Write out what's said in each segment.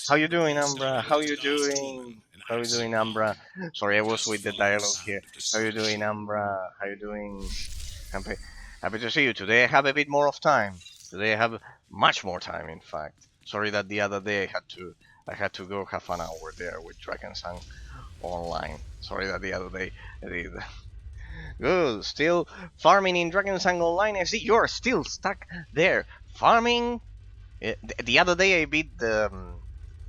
How you doing, Ambra? How you doing? How you doing, Ambra? Sorry, I was with the dialogue here. How you doing, Ambra? How you doing? Happy, happy to see you. Today I have a bit more of time. Today I have much more time, in fact. Sorry that the other day I had to go have an hour there with Dragon Sun online. Sorry that the other day I did. Good. Still farming in Dragon Sun online. I see you're still stuck there farming. The other day I beat the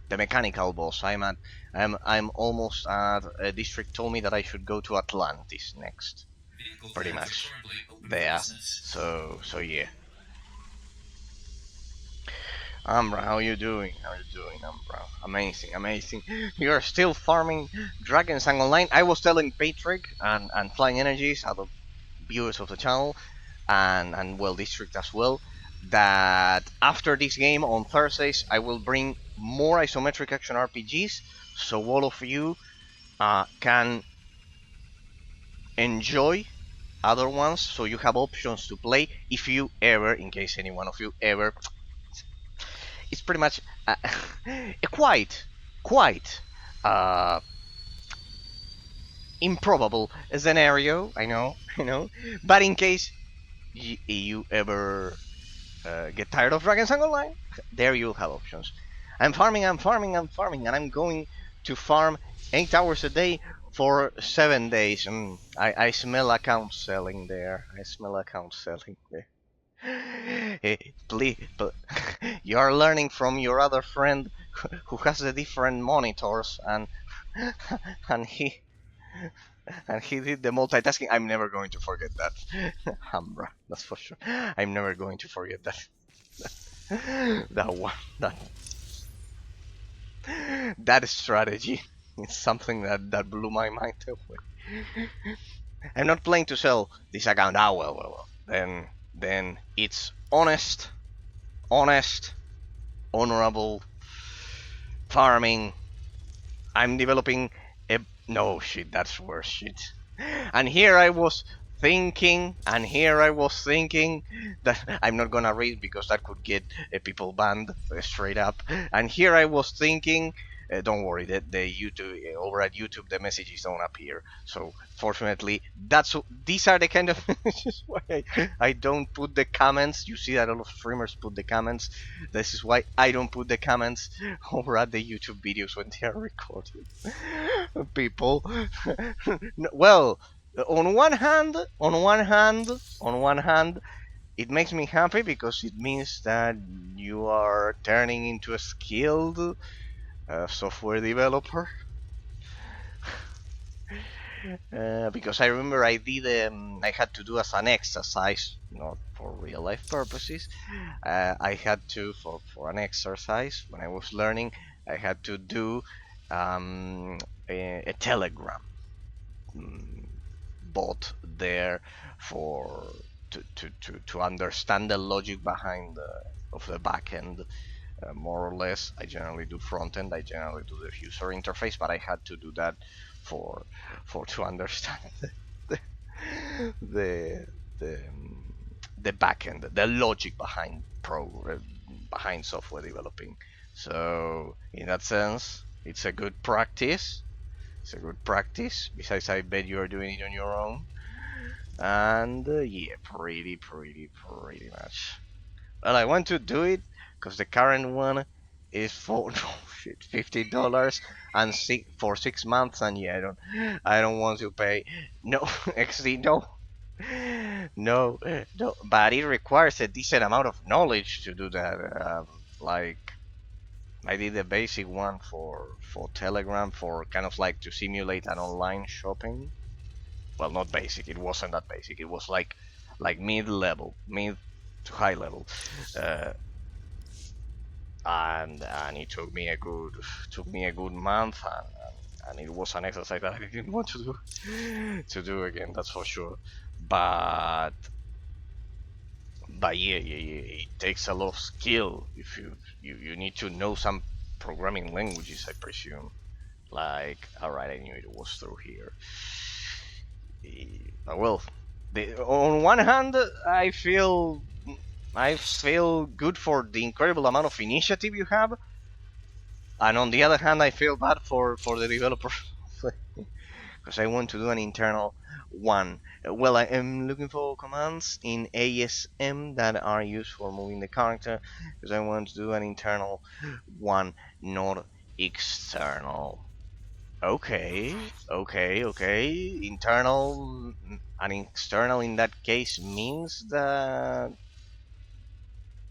mechanical boss. I'm almost at a district told me that I should go to Atlantis next. Pretty much there. So yeah. Ambra, how you doing? How you doing, Ambra? Amazing, amazing. You're still farming dragons and online. I was telling Patrick and Flying Energies, other viewers of the channel, and well, District as well, that after this game on Thursdays I will bring more isometric action RPGs, so all of you can enjoy other ones, so you have options to play if you ever, in case any one of you ever, it's pretty much a quite uh, improbable scenario. I know, but in case you ever get tired of Dragons Online, there you'll have options. I'm farming, and I'm going to farm 8 hours a day for 7 days. I smell account selling there. I smell account selling there. Please, but you are learning from your other friend who has the different monitors, and he and he did the multitasking. I'm never going to forget that, Hambra. That's for sure. I'm never going to forget that. That one. That strategy is something that blew my mind away. I'm not playing to sell this account. Ah, well. Then it's honest, honorable farming. I'm developing a no shit. That's worse shit. And here I was thinking that I'm not gonna read because that could get people banned straight up. And here I was thinking, don't worry, the YouTube over at YouTube the messages don't appear. So fortunately, these are the kind of messages why I don't put the comments. You see that a lot of streamers put the comments. This is why I don't put the comments over at the YouTube videos when they are recorded. People, well, on one hand, it makes me happy because it means that you are turning into a skilled software developer. Because I remember I had to do as an exercise, not for real life purposes. I had to for an exercise when I was learning. I had to do a Telegram bot there for to understand the logic behind the backend. More or less, I generally do front end. I generally do the user interface, but I had to do that for to understand the the the, the backend, the logic behind behind software developing. So in that sense, it's a good practice. It's a good practice. Besides, I bet you are doing it on your own. And yeah, pretty much. Well, I want to do it because the current one is for $50 and for 6 months, and yeah, I don't want to pay no XD no, but it requires a decent amount of knowledge to do that. Like I did the basic one for Telegram for kind of like to simulate an online shopping. Well, not basic. It wasn't that basic. It was like mid to high level, uh, and it took me a good month, and it was an exercise that I didn't want to do again. That's for sure. But yeah, it takes a lot of skill. If you need to know some programming languages, I presume. Like, all right, I knew it was through here. Well, on one hand, I feel good for the incredible amount of initiative you have, And on the other hand, I feel bad for the developer because I want to do an internal one. Well, I am looking for commands in ASM that are used for moving the character because I want to do an internal one, not external. Okay, okay. Internal and external in that case means that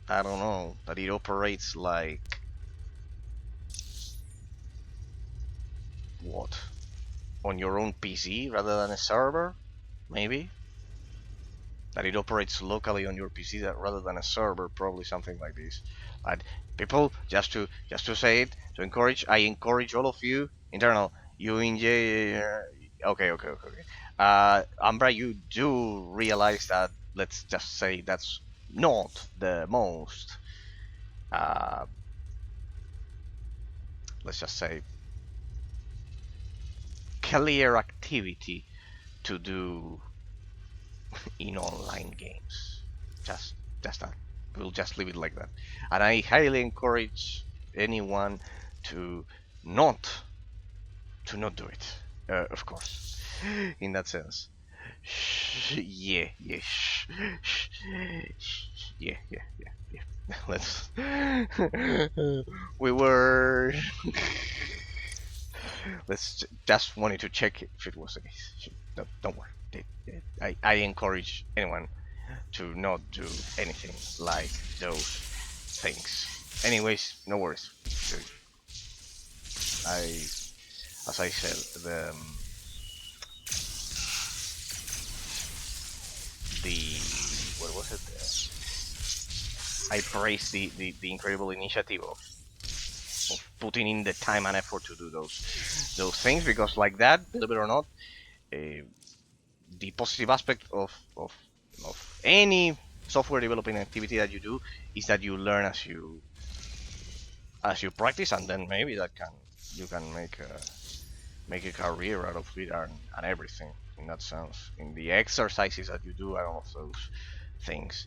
I don't know that it operates like what? On your own PC rather than a server, maybe? That it operates locally on your PC that rather than a server, probably something like this. But people, just to say it, I encourage all of you, internal, you enjoy. Okay. Ambra, you do realize that? Let's just say that's not the most. Uh, let's just say clear activity to do in online games. Just just that. We'll just leave it like that. And I highly encourage anyone to not do it. Of course, in that sense. Yeah. Yeah. Let's. We were. Let's just wanted to check if it was the case. Don't worry. I encourage anyone to not do anything like those things. Anyways, no worries. As I said, the what was it? I praise the incredible initiative of putting in the time and effort to do those things because, like that, believe it or not, the positive aspect of any software developing activity that you do is that you learn as you practice, and then maybe that can you can make a career out of it and everything in that sense. In the exercises that you do and all of those things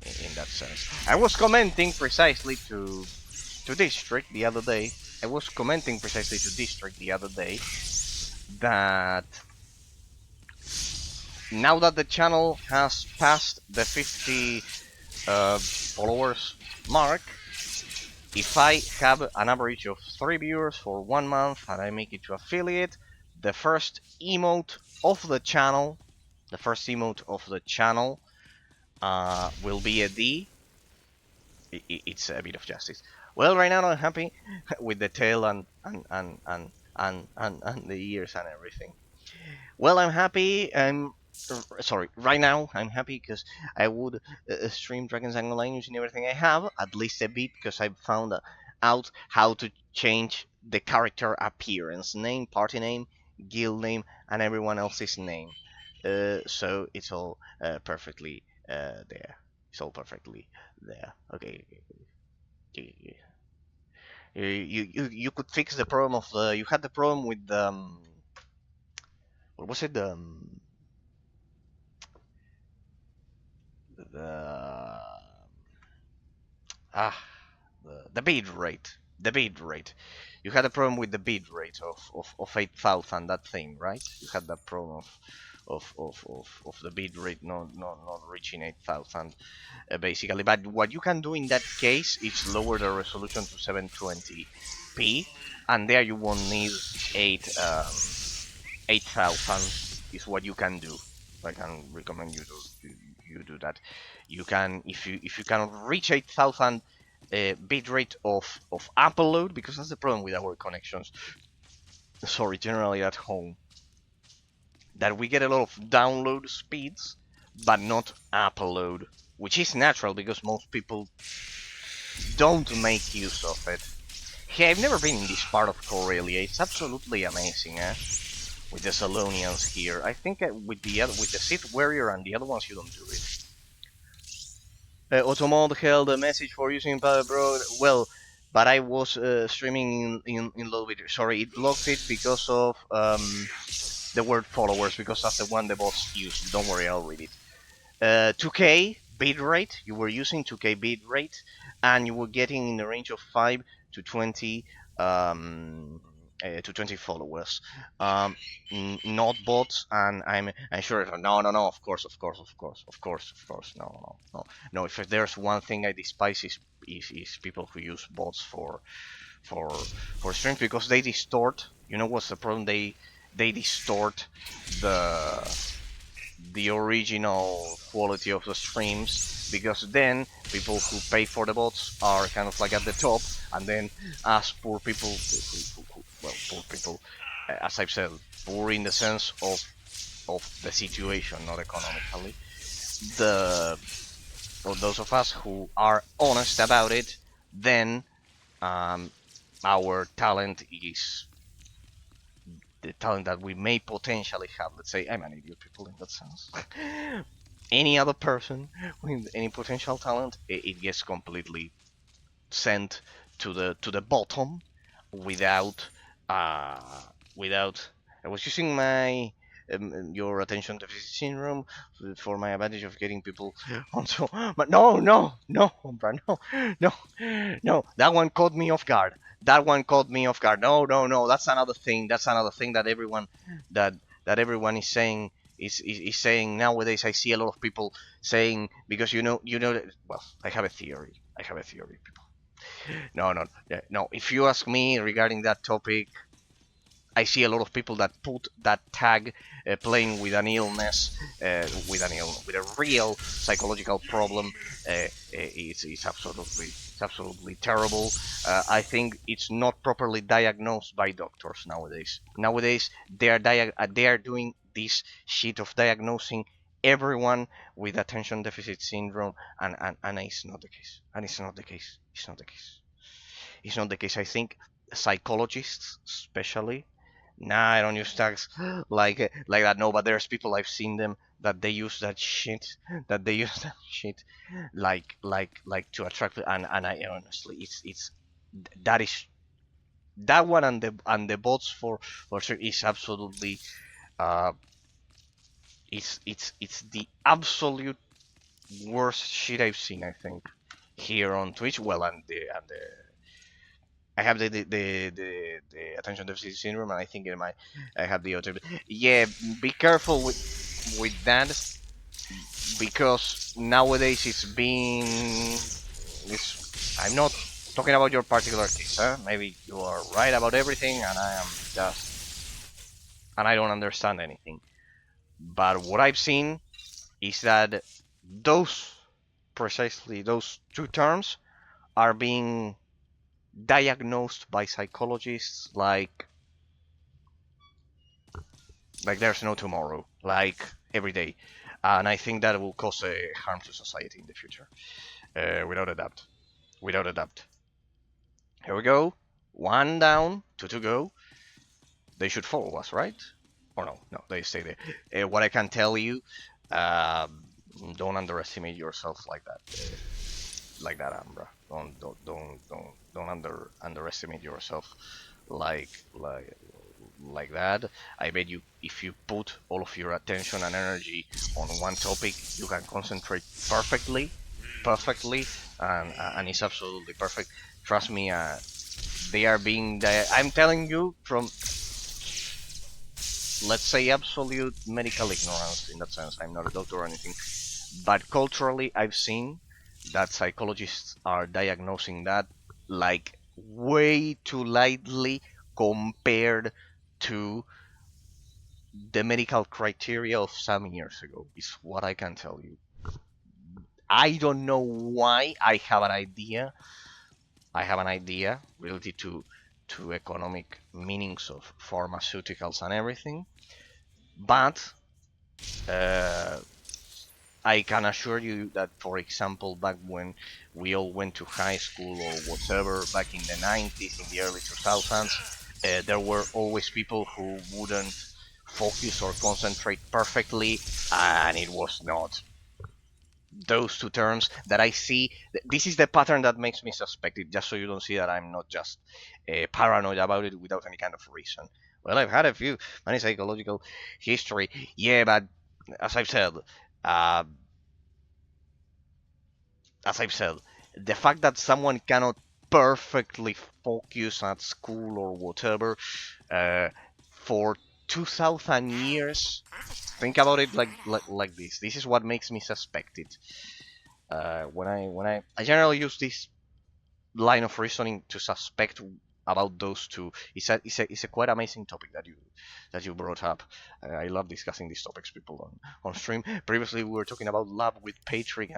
in that sense. I was commenting precisely to District the other day. I was commenting precisely to District the other day that now that the channel has passed the 50 followers mark, if I have an average of 3 viewers for 1 month and I make it to affiliate, the first emote of the channel, will be a D. It's a bit of justice. Well, right now I'm happy with the tail and the ears and everything. Well, I'm happy. Sorry. Right now, I'm happy because I would stream Dragons and Online using everything I have, at least a bit, because I found out how to change the character appearance, name, party name, guild name, and everyone else's name. So it's all perfectly there. It's all perfectly there. Okay. You could fix the problem of the. You had the problem with the. What was it? The ah the bid rate. The bid rate. You had a problem with the bid rate of 8,000. That thing, right? You had that problem of the bid rate not reaching 8,000 basically. But what you can do in that case is lower the resolution to 720p, and there you won't need 8,000 is what you can do. I can recommend you do that. You can if you cannot reach 8,000 bitrate of upload, because that's the problem with our connections. Sorry, generally at home, that we get a lot of download speeds, but not upload, which is natural because most people don't make use of it. Hey, I've never been in this part of Corellia. It's absolutely amazing, eh? With the Salonians here. I think with the Sith Warrior and the other ones you don't do it. Automod held a message for using Power Bro. Well, but I was streaming in low video. Sorry, it blocked it because of the word followers, because that's the one the boss used. Don't worry, I'll read it. 2K bitrate. You were using 2K bitrate, and you were getting in the range of 5 to 20 to 20 followers, um, not bots. And I'm sure, no, no, no, of course, of course, of course, of course, of course, no, no, no, no. If there's one thing I despise is people who use bots for for streams, because they distort. You know what's the problem? They distort the original quality of the streams, because then people who pay for the bots are kind of like at the top, and then us poor people, well, poor people, as I've said, poor in the sense of the situation, not economically, the or those of us who are honest about it, then um, our talent is the talent that we may potentially have. Let's say I'm an idiot, people, in that sense. Any other person with any potential talent, it gets completely sent to the bottom without uh, without. I was using my your attention deficit syndrome for my advantage of getting people onto, but no, no, no, Umbra, no, no, no, that one caught me off guard. That one caught me off guard. No, no, no, that's another thing. That's another thing that everyone that everyone is saying, is saying nowadays. I see a lot of people saying, because well, I have a theory. I have a theory, people. No, no, no. If you ask me regarding that topic, I see a lot of people that put that tag, playing with an illness, with a real psychological problem. It's absolutely terrible. I think it's not properly diagnosed by doctors nowadays. Nowadays they are doing this shit of diagnosing everyone with attention deficit syndrome, and it's not the case. And it's not the case. It's not the case. It's not the case. I think psychologists, especially, nah, I don't use tags like that. No, but there's people, I've seen them, that they use that shit. That they use that shit like to attract. And I honestly, it's that is that one, and the bots for sure is absolutely uh it's the absolute worst shit I've seen. I think here on Twitch. Well, and the I have the attention deficit syndrome, and I think I have the autism. Yeah, be careful with that, because nowadays I'm not talking about your particular case, huh? Maybe you are right about everything, and I don't understand anything. But what I've seen is that those precisely those two terms are being diagnosed by psychologists like there's no tomorrow, like every day. And I think that will cause a harm to society in the future, without a doubt. Without a doubt. Here we go. One down, two to go. They should follow us, right? Or no? No, they stay there. What I can tell you, don't underestimate yourself like that, Ambra. Don't underestimate yourself like like like that. I bet you, if you put all of your attention and energy on one topic, you can concentrate perfectly, and it's absolutely perfect. Trust me, they are being. I'm telling you from, let's say, absolute medical ignorance in that sense. I'm not a doctor or anything, but culturally, I've seen that psychologists are diagnosing that like way too lightly compared to the medical criteria of some years ago, is what I can tell you. I don't know why. I have an idea related to economic meanings of pharmaceuticals and everything, but uh, I can assure you that, for example, back when we all went to high school or whatever, back in the 90s, in the early 2000s, there were always people who wouldn't focus or concentrate perfectly, and it was not those two terms that I see. This is the pattern that makes me suspect it, just so you don't see that I'm not just paranoid about it without any kind of reason. Well, I've had a few many psychological history, yeah, but as I've said, uh, as I've said, the fact that someone cannot perfectly focused at school or whatever for 2,000 years. Think about it like this. This is what makes me suspect it. When I generally use this line of reasoning to suspect about those two. It's a quite amazing topic that you brought up. I love discussing these topics, people on stream. Previously, we were talking about love with Patrick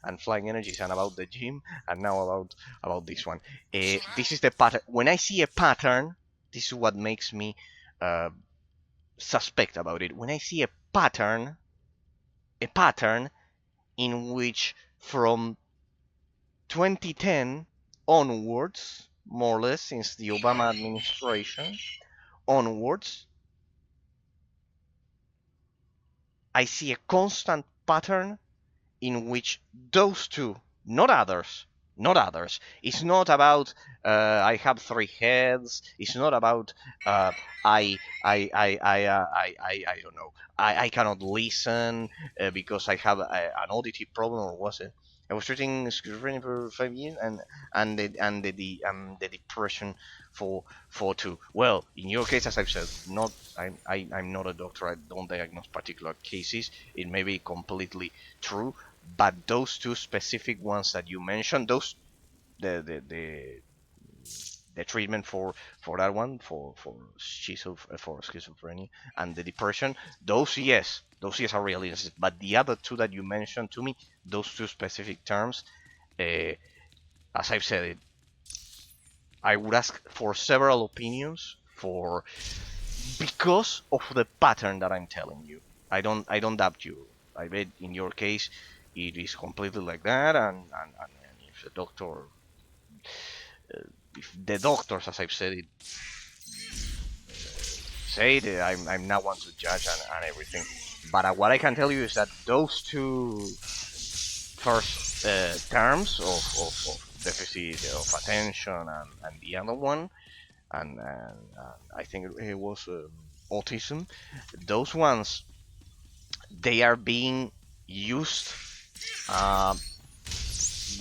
and flying energies, and about the gym, and now about this one. This is the pattern. When I see a pattern, this is what makes me uh, suspect about it. When I see a pattern in which from 2010 onwards, more or less, since the Obama administration onwards, I see a constant pattern in which those two, not others. It's not about I have three heads. It's not about uh, I don't know. I cannot listen because I have an auditive problem, or was it? I was treating schizophrenia for 5 years, and the depression for two. Well, in your case, as I've said, not I'm not a doctor. I don't diagnose particular cases. It may be completely true, but those two specific ones that you mentioned, those the treatment for that one for schizophrenia and the depression, those yes are realistic. But the other two that you mentioned to me, those two specific terms, uh, as I've said it, I would ask for several opinions for because of the pattern that I'm telling you. I don't doubt you. I bet in your case it is completely like that, and if the doctors, as I've said it, say it, I'm not one to judge and everything. But what I can tell you is that those two first terms of deficit of attention and the other one, and I think it was autism. Those ones, they are being used uh,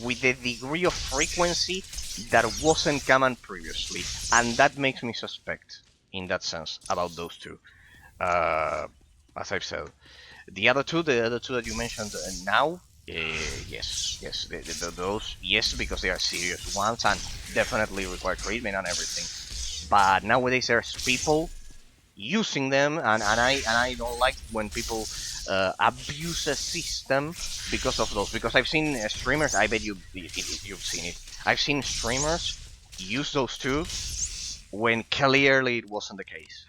with a degree of frequency that wasn't common previously, and that makes me suspect, in that sense, about those two. Uh, as I've said, the other two that you mentioned now, yes, those, yes, because they are serious ones and definitely require treatment and everything. But nowadays there's people using them, and I don't like when people abuse a system because of those. Because I've seen streamers. I bet you've seen it. I've seen streamers use those too when clearly it wasn't the case.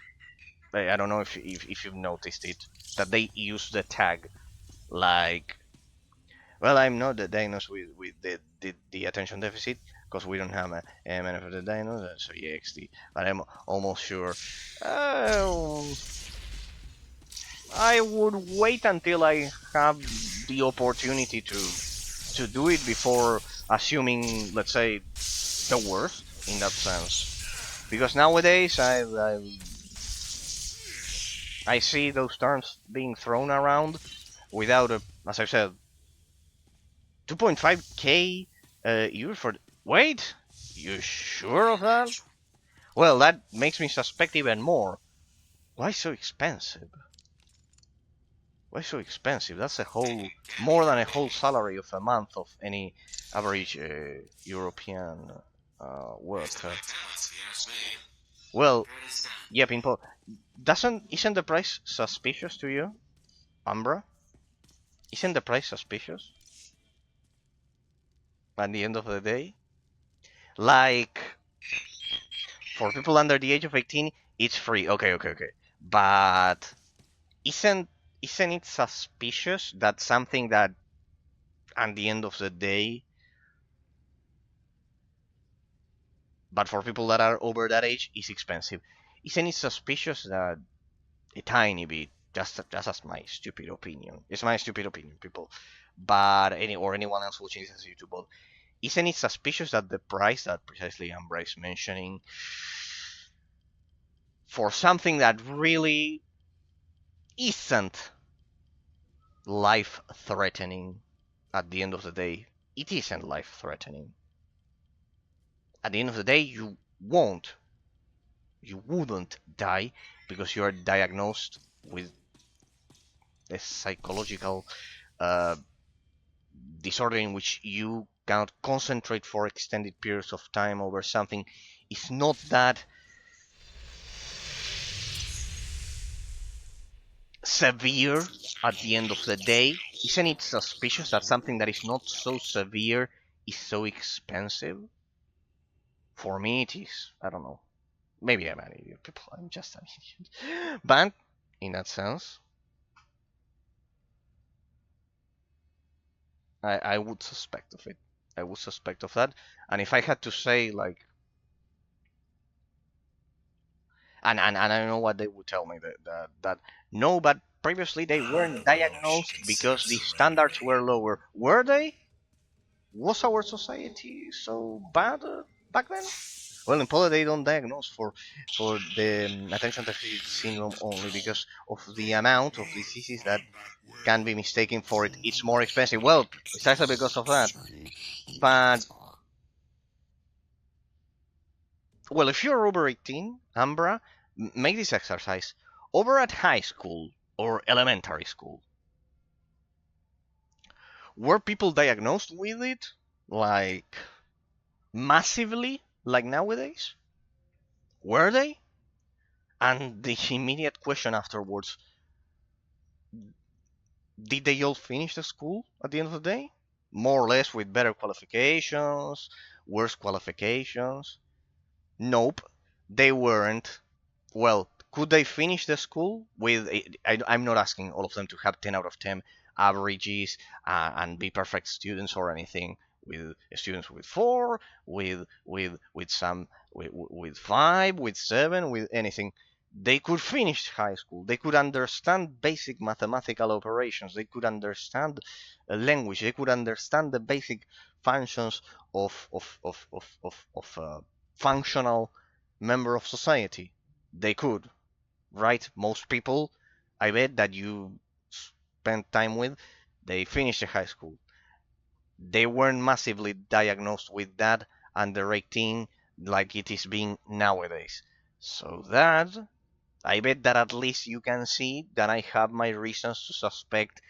I don't know if you've noticed it, that they use the tag like, well, I'm not diagnosed with the attention deficit because we don't have a manifested diagnosis, so EXD. But I'm almost sure. Uh, I would wait until I have the opportunity to do it before assuming, let's say, the worst in that sense. Because nowadays I see those terms being thrown around without as I said, 2.5k euros for. Wait, you sure of that? Well, that makes me suspect even more. Why so expensive? Why so expensive? That's a whole, more than a whole salary of a month of any average European worker. Well, yeah, Pinpo. Isn't the price suspicious to you, Umbra? Isn't the price suspicious at the end of the day? Like, for people under the age of 18, it's free. Okay. But isn't isn't it suspicious that something that at the end of the day, but for people that are over that age, is expensive? Isn't it suspicious that a tiny bit, just as my stupid opinion, it's my stupid opinion, people, but anyone else watching this as YouTube, but isn't it suspicious that the price that precisely Ambra is mentioning for something that really isn't life threatening at the end of the day, it isn't life threatening. at the end of the day, you wouldn't die because you are diagnosed with a psychological uh, disorder in which you cannot concentrate for extended periods of time over something. It's not that severe at the end of the day. Isn't it suspicious that something that is not so severe is so expensive? For me, it is. I don't know. Maybe I'm an idiot, people. I'm just an idiot. But in that sense, I would suspect of it. I would suspect of that. And if I had to say, like, and I don't know what they would tell me that no, but previously they weren't diagnosed because the standards were lower. Were they? Was our society so bad back then? Well, in Poland they don't diagnose for the attention deficit syndrome only because of the amount of diseases that can be mistaken for it. It's more expensive. Well, precisely because of that. But well, if you're over 18, Ambra, make this exercise. Over at high school or elementary school, were people diagnosed with it like massively, like nowadays? Were they? And the immediate question afterwards, did they all finish the school at the end of the day? More or less with better qualifications, worse qualifications? Nope, they weren't. Well, could they finish the school with? I'm not asking all of them to have 10 out of 10 averages and be perfect students or anything. With students with 4, with some with 5, with 7, with anything. They could finish high school. They could understand basic mathematical operations. They could understand a language. They could understand the basic functions of functional member of society. They could, right? Most people, I bet that you spend time with, they finish the high school. They weren't massively diagnosed with that under 18 like it is being nowadays. So that, I bet that at least you can see that I have my reasons to suspect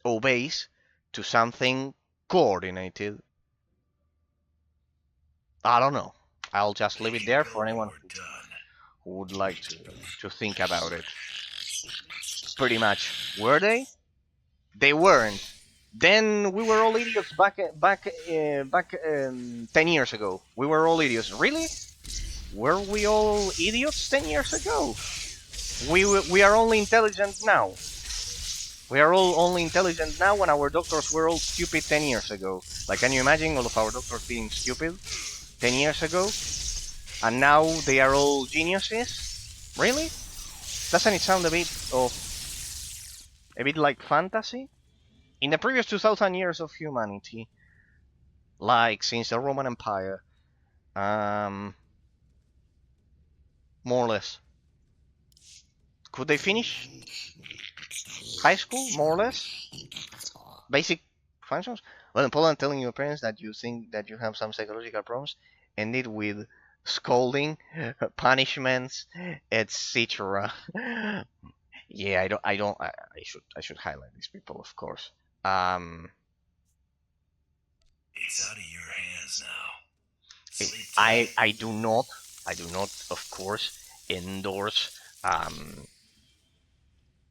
obeys to something coordinated. I don't know. I'll just leave it there for anyone who would like to think about it. Pretty much. Were they? They weren't. Then we were all idiots back 10 years ago. We were all idiots. Really? Were we all idiots 10 years ago? We are only intelligent now. We are all only intelligent now when our doctors were all stupid 10 years ago. Like, can you imagine all of our doctors being stupid 10 years ago? And now they are all geniuses? Really? Doesn't it sound a bit like fantasy? In the previous 2000 years of humanity, like since the Roman Empire, more or less, could they finish high school, more or less? Basic functions? Well, in Poland, telling your parents that you think that you have some psychological problems ended with scolding, punishments, etc. Yeah, I should highlight these people, of course. It's out of your hands now. I do not, of course, endorse.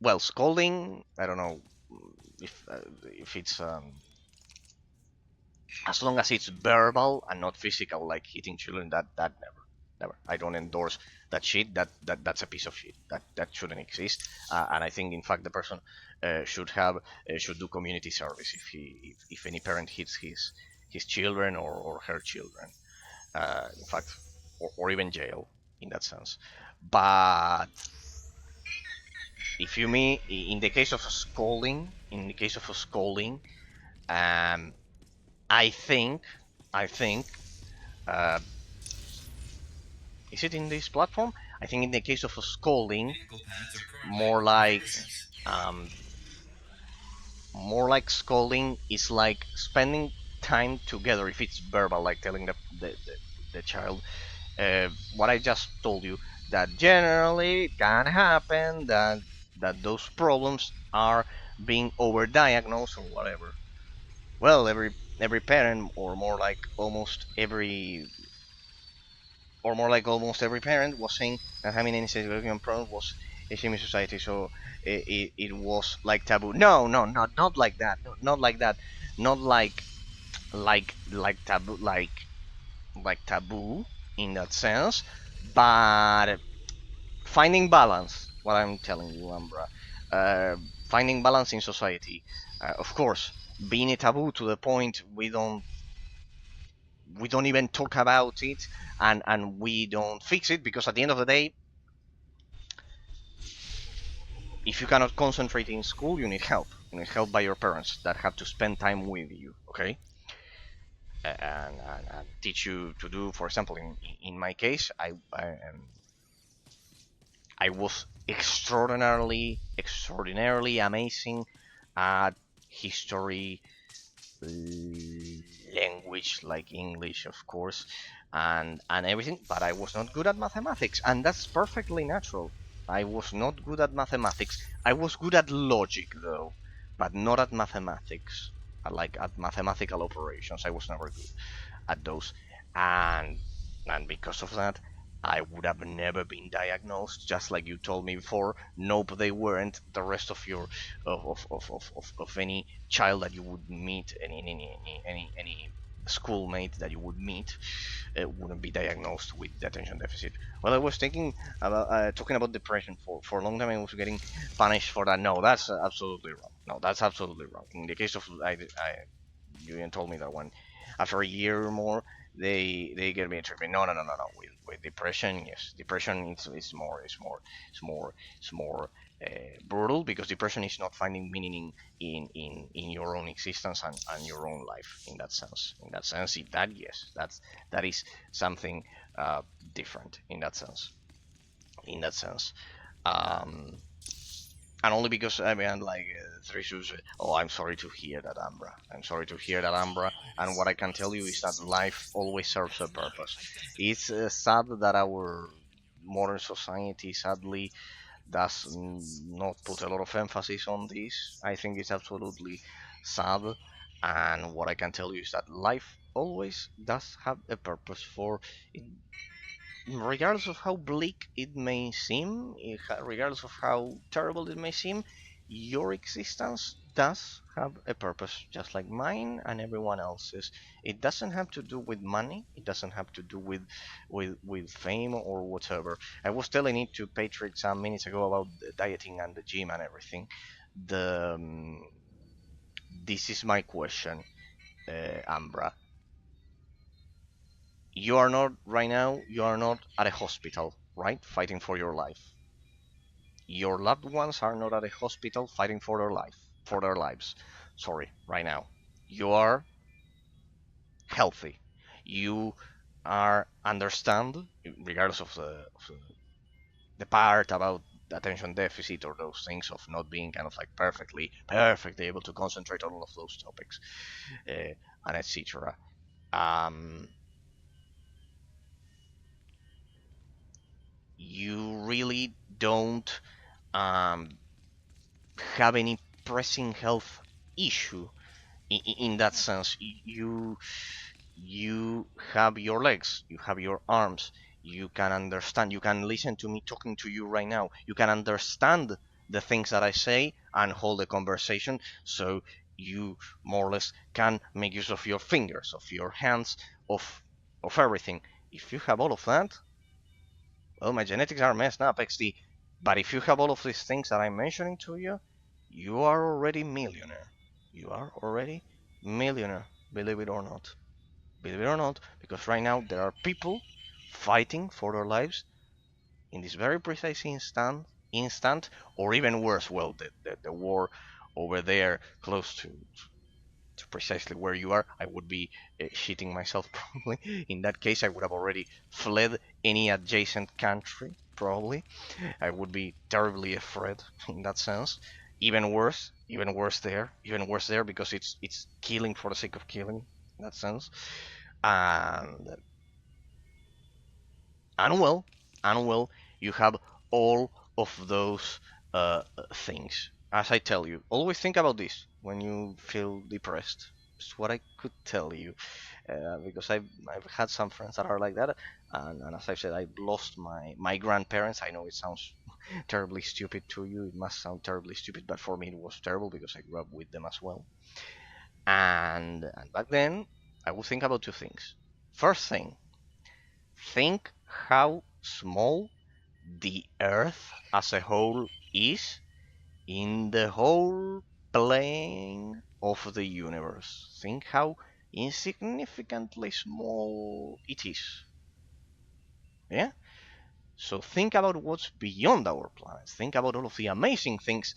Well, scolding. I don't know if it's as long as it's verbal and not physical, like hitting children. That never. I don't endorse that shit. That's a piece of shit. That shouldn't exist. And I think, in fact, the person should do community service if any parent hits his children or her children. In fact, or even jail in that sense. But if you mean in the case of a scolding, um, I think, I think, uh, is it in this platform? I think in the case of a scolding, more like, more like scolding is like spending time together, if it's verbal, like telling the child what I just told you, that generally it can happen that those problems are being overdiagnosed or whatever. Well, every parent, or more like almost every parent was saying that having any sexual problem was a shame in society. So it was like taboo. No, no, not like that. No, not like that. Not like taboo, like taboo in that sense, but finding balance. What I'm telling you, Ambra, uh, finding balance in society. Of course, being a taboo to the point we don't even talk about it, and we don't fix it, because at the end of the day, if you cannot concentrate in school, you need help. You need help by your parents that have to spend time with you, okay, and teach you to do. For example, in my case, I was extraordinarily amazing at history, language like English, of course, and everything, but I was not good at mathematics, and that's perfectly natural. I was not good at mathematics. I was good at logic though, but not at mathematics. Like at mathematical operations, I was never good at those, and and because of that, I would have never been diagnosed. Just like you told me before, nope, they weren't. The rest of your of any child that you would meet, any schoolmate that you would meet, wouldn't be diagnosed with the attention deficit. Well, I was thinking about talking about depression for a long time. I was getting punished for that. No, that's absolutely wrong. No, that's absolutely wrong. In the case of you even told me that one. After a year or more, they get me a treatment. No, no, no, no, no. With depression, yes, depression is more brutal, because depression is not finding meaning in your own existence and your own life. In that sense, yes, that is something different in that sense. In that sense. Um, and only because I mean, like three shoes. Oh, I'm sorry to hear that, Ambra. I'm sorry to hear that, Ambra. And what I can tell you is that life always serves a purpose. It's sad that our modern society, sadly, does not put a lot of emphasis on this. I think it's absolutely sad. And what I can tell you is that life always does have a purpose. For it regardless of how bleak it may seem, regardless of how terrible it may seem, your existence does have a purpose, just like mine and everyone else's. It doesn't have to do with money. It doesn't have to do with fame or whatever. I was telling it to Patrick some minutes ago about the dieting and the gym and everything. The This is my question, Ambra. You are not right now. You are not at a hospital, right? Fighting for your life. Your loved ones are not at a hospital fighting for their lives. Sorry, right now. You are healthy. You are understand, regardless of the part about attention deficit or those things of not being kind of like perfectly able to concentrate on all of those topics, and etc. Um, you really don't um, have any pressing health issue in that sense. You have your legs, you have your arms, you can understand, you can listen to me talking to you right now, you can understand the things that I say and hold a conversation. So you more or less can make use of your fingers, of your hands, of everything. If you have all of that, well, my genetics are messed up, XD. But if you have all of these things that I'm mentioning to you, you are already millionaire. You are already millionaire, believe it or not. Believe it or not, because right now there are people fighting for their lives in this very precise instant, or even worse. Well, the war over there, close to precisely where you are, I would be shitting myself probably. In that case, I would have already fled any adjacent country, probably. I would be terribly afraid in that sense. Even worse there, because it's killing for the sake of killing. in that sense. And and well, and well, you have all of those things. As I tell you, always think about this when you feel depressed. It's what I could tell you, because I've had some friends that are like that, and as I said, I've lost my grandparents. I know it sounds terribly stupid to you. It must sound terribly stupid, but for me it was terrible because I grew up with them as well. And back then, I would think about two things. First thing, think how small the Earth as a whole is in the whole plane of the universe. Think how insignificantly small it is. Yeah? So think about what's beyond our planet. Think about all of the amazing things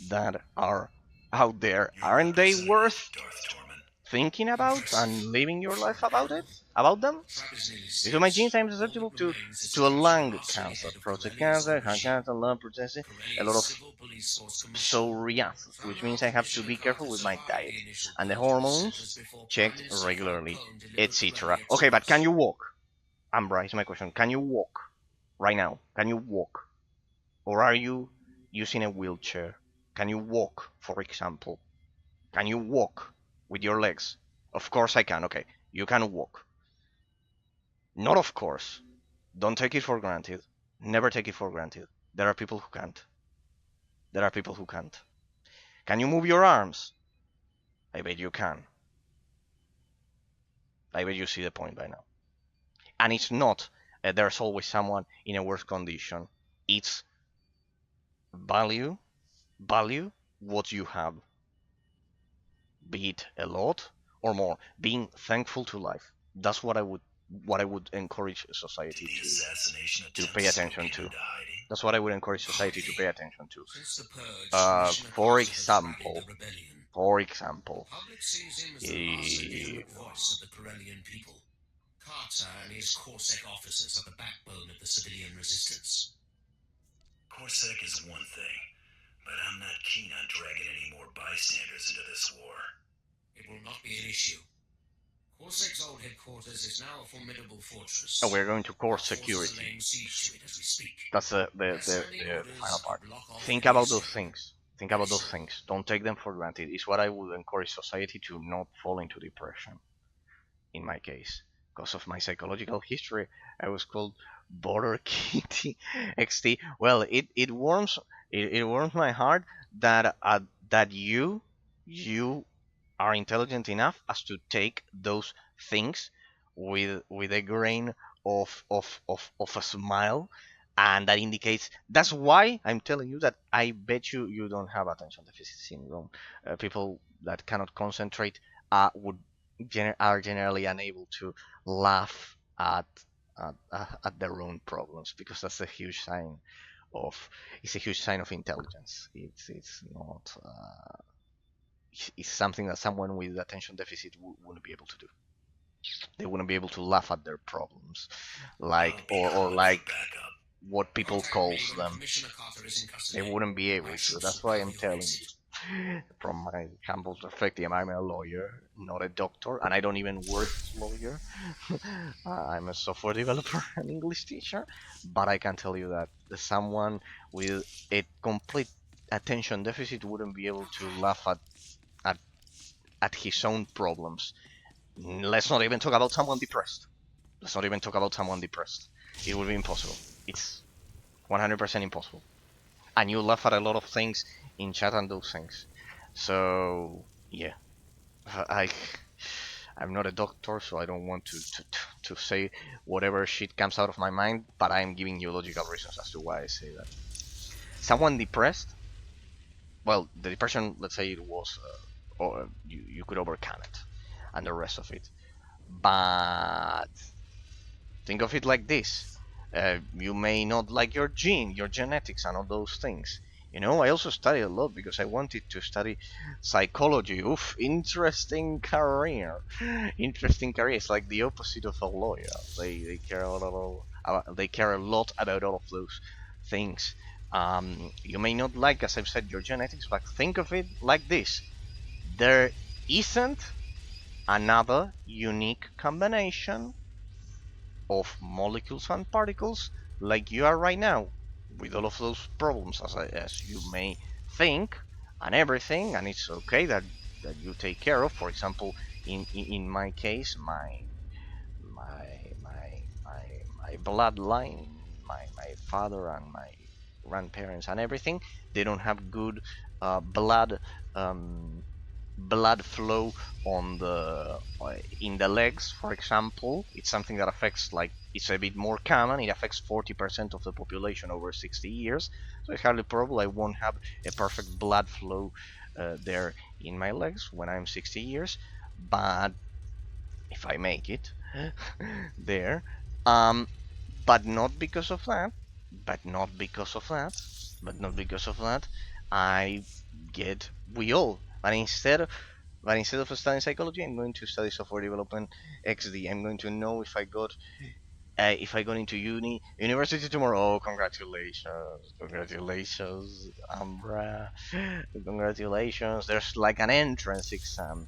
that are out there. Your Aren't they representative, worth Darth Tormund. thinking about and Impressive. living your life Smart about colonel. it? About them? Trap is nearly Due to my genes, 6. I'm All that susceptible remains is to to a capture the lung rascally cancer, head of prostate Corellia's cancer, old hand regime. cancer, lung cancer, a lot Corellia's of civil police force commission. psoriasis, Found which out means the I have to Commissioner be careful Carter with my survived diet the initial and the purge of his sentence hormones before Prime checked Minister regularly, Capone delivered etc. Corellia to Okay, but can us. you walk? Ambra is my question. Can you walk right now? Can you walk? Or are you using a wheelchair? Can you walk, for example? Can you walk with your legs? Of course I can. Okay, you can walk. Not of course. Don't take it for granted. Never take it for granted. There are people who can't. There are people who can't. Can you move your arms? I bet you can. I bet you see the point by now. And it's not there's always someone in a worse condition. It's value, value what you have, be it a lot or more. Being thankful to life. That's what I would encourage Did society the assassination to attempt pay spook attention him to. into hiding? That's what I would encourage society to Okay. pay attention to. Since the purge, Commissioner For Carter has rallied example, the rebellion. for The example, public sees him as the last eh, legitimate voice of the Corellian people. Carter and his Corsair officers are the backbone of the civilian resistance. Corsair is one thing, but I'm not keen on dragging any more bystanders into this war. It will not be an issue. Corsair's old headquarters is now a formidable fortress. we're going to core Our forces are security. laying siege to it as we speak. That's the final part. Think about those things. Think about those things. Don't take them for granted. It's what I would encourage society to not fall into depression. In my case, because of my psychological history, I was called Border Kitty XT. Well, it warms my heart that that you are intelligent enough as to take those things with a grain of a smile, and that indicates that's why I'm telling you that I bet you don't have attention deficit syndrome. People that cannot concentrate would are generally unable to laugh at their own problems, because that's a huge sign of it's a huge sign of intelligence. It's not it's something that someone with attention deficit wouldn't be able to do. They wouldn't be able to laugh at their problems, like or like what people calls them. They wouldn't be able to. That's why I'm telling you. From my humble perspective, I'm a lawyer, not a doctor, and I don't even work as a lawyer. I'm a software developer, an English teacher, but I can tell you that someone with a complete attention deficit wouldn't be able to laugh at, at his own problems. Let's not even talk about someone depressed. Let's not even talk about someone depressed. It would be impossible. It's 100% impossible. And you laugh at a lot of things in chat and those things. So yeah, I I'm not a doctor, so I don't want to say whatever shit comes out of my mind. But I'm giving you logical reasons as to why I say that. Someone depressed, well, the depression, let's say it was, or you could overcome it, and the rest of it. But think of it like this. You may not like your gene, your genetics, and all those things. You know, I also studied a lot because I wanted to study psychology. Oof, interesting career. Interesting career. It's like the opposite of a lawyer. They care a lot. They care a lot about all of those things. You may not like, as I've said, your genetics, but think of it like this: there isn't another unique combination of molecules and particles like you are right now, with all of those problems as you may think and everything, and it's okay that you take care of. For example, in my case, my bloodline, my father and my grandparents and everything, they don't have good um, blood flow on the in the legs, for example. It's something that affects, like, it's a bit more common. It affects 40% of the population over 60 years, so it's hardly probable I won't have a perfect blood flow there in my legs when I'm 60 years. But if I make it there, um, but not because of that, but not because of that, but not because of that, I get we all. But instead of studying psychology, I'm going to study software development XD. I'm going to know if I go into university tomorrow. Oh, congratulations, congratulations, Ambra, congratulations. There's like an entrance exam.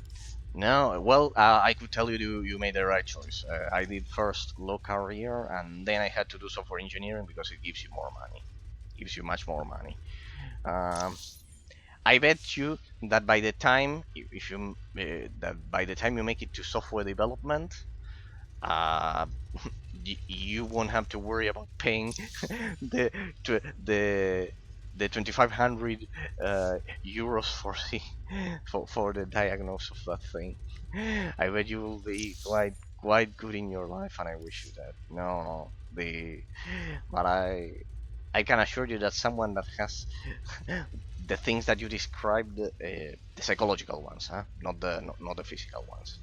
No, well, I could tell you you made the right choice. I did first law career, and then I had to do software engineering because it gives you more money, gives you much more money. Um, I bet you that by the time if you that by the time you make it to software development, uh, you won't have to worry about paying the the 2,500 euros for the for the diagnosis of that thing. I bet you will be quite good in your life, and I wish you that. No, no, but I can assure you that someone that has the things that you described, the psychological ones, huh? Not the physical ones.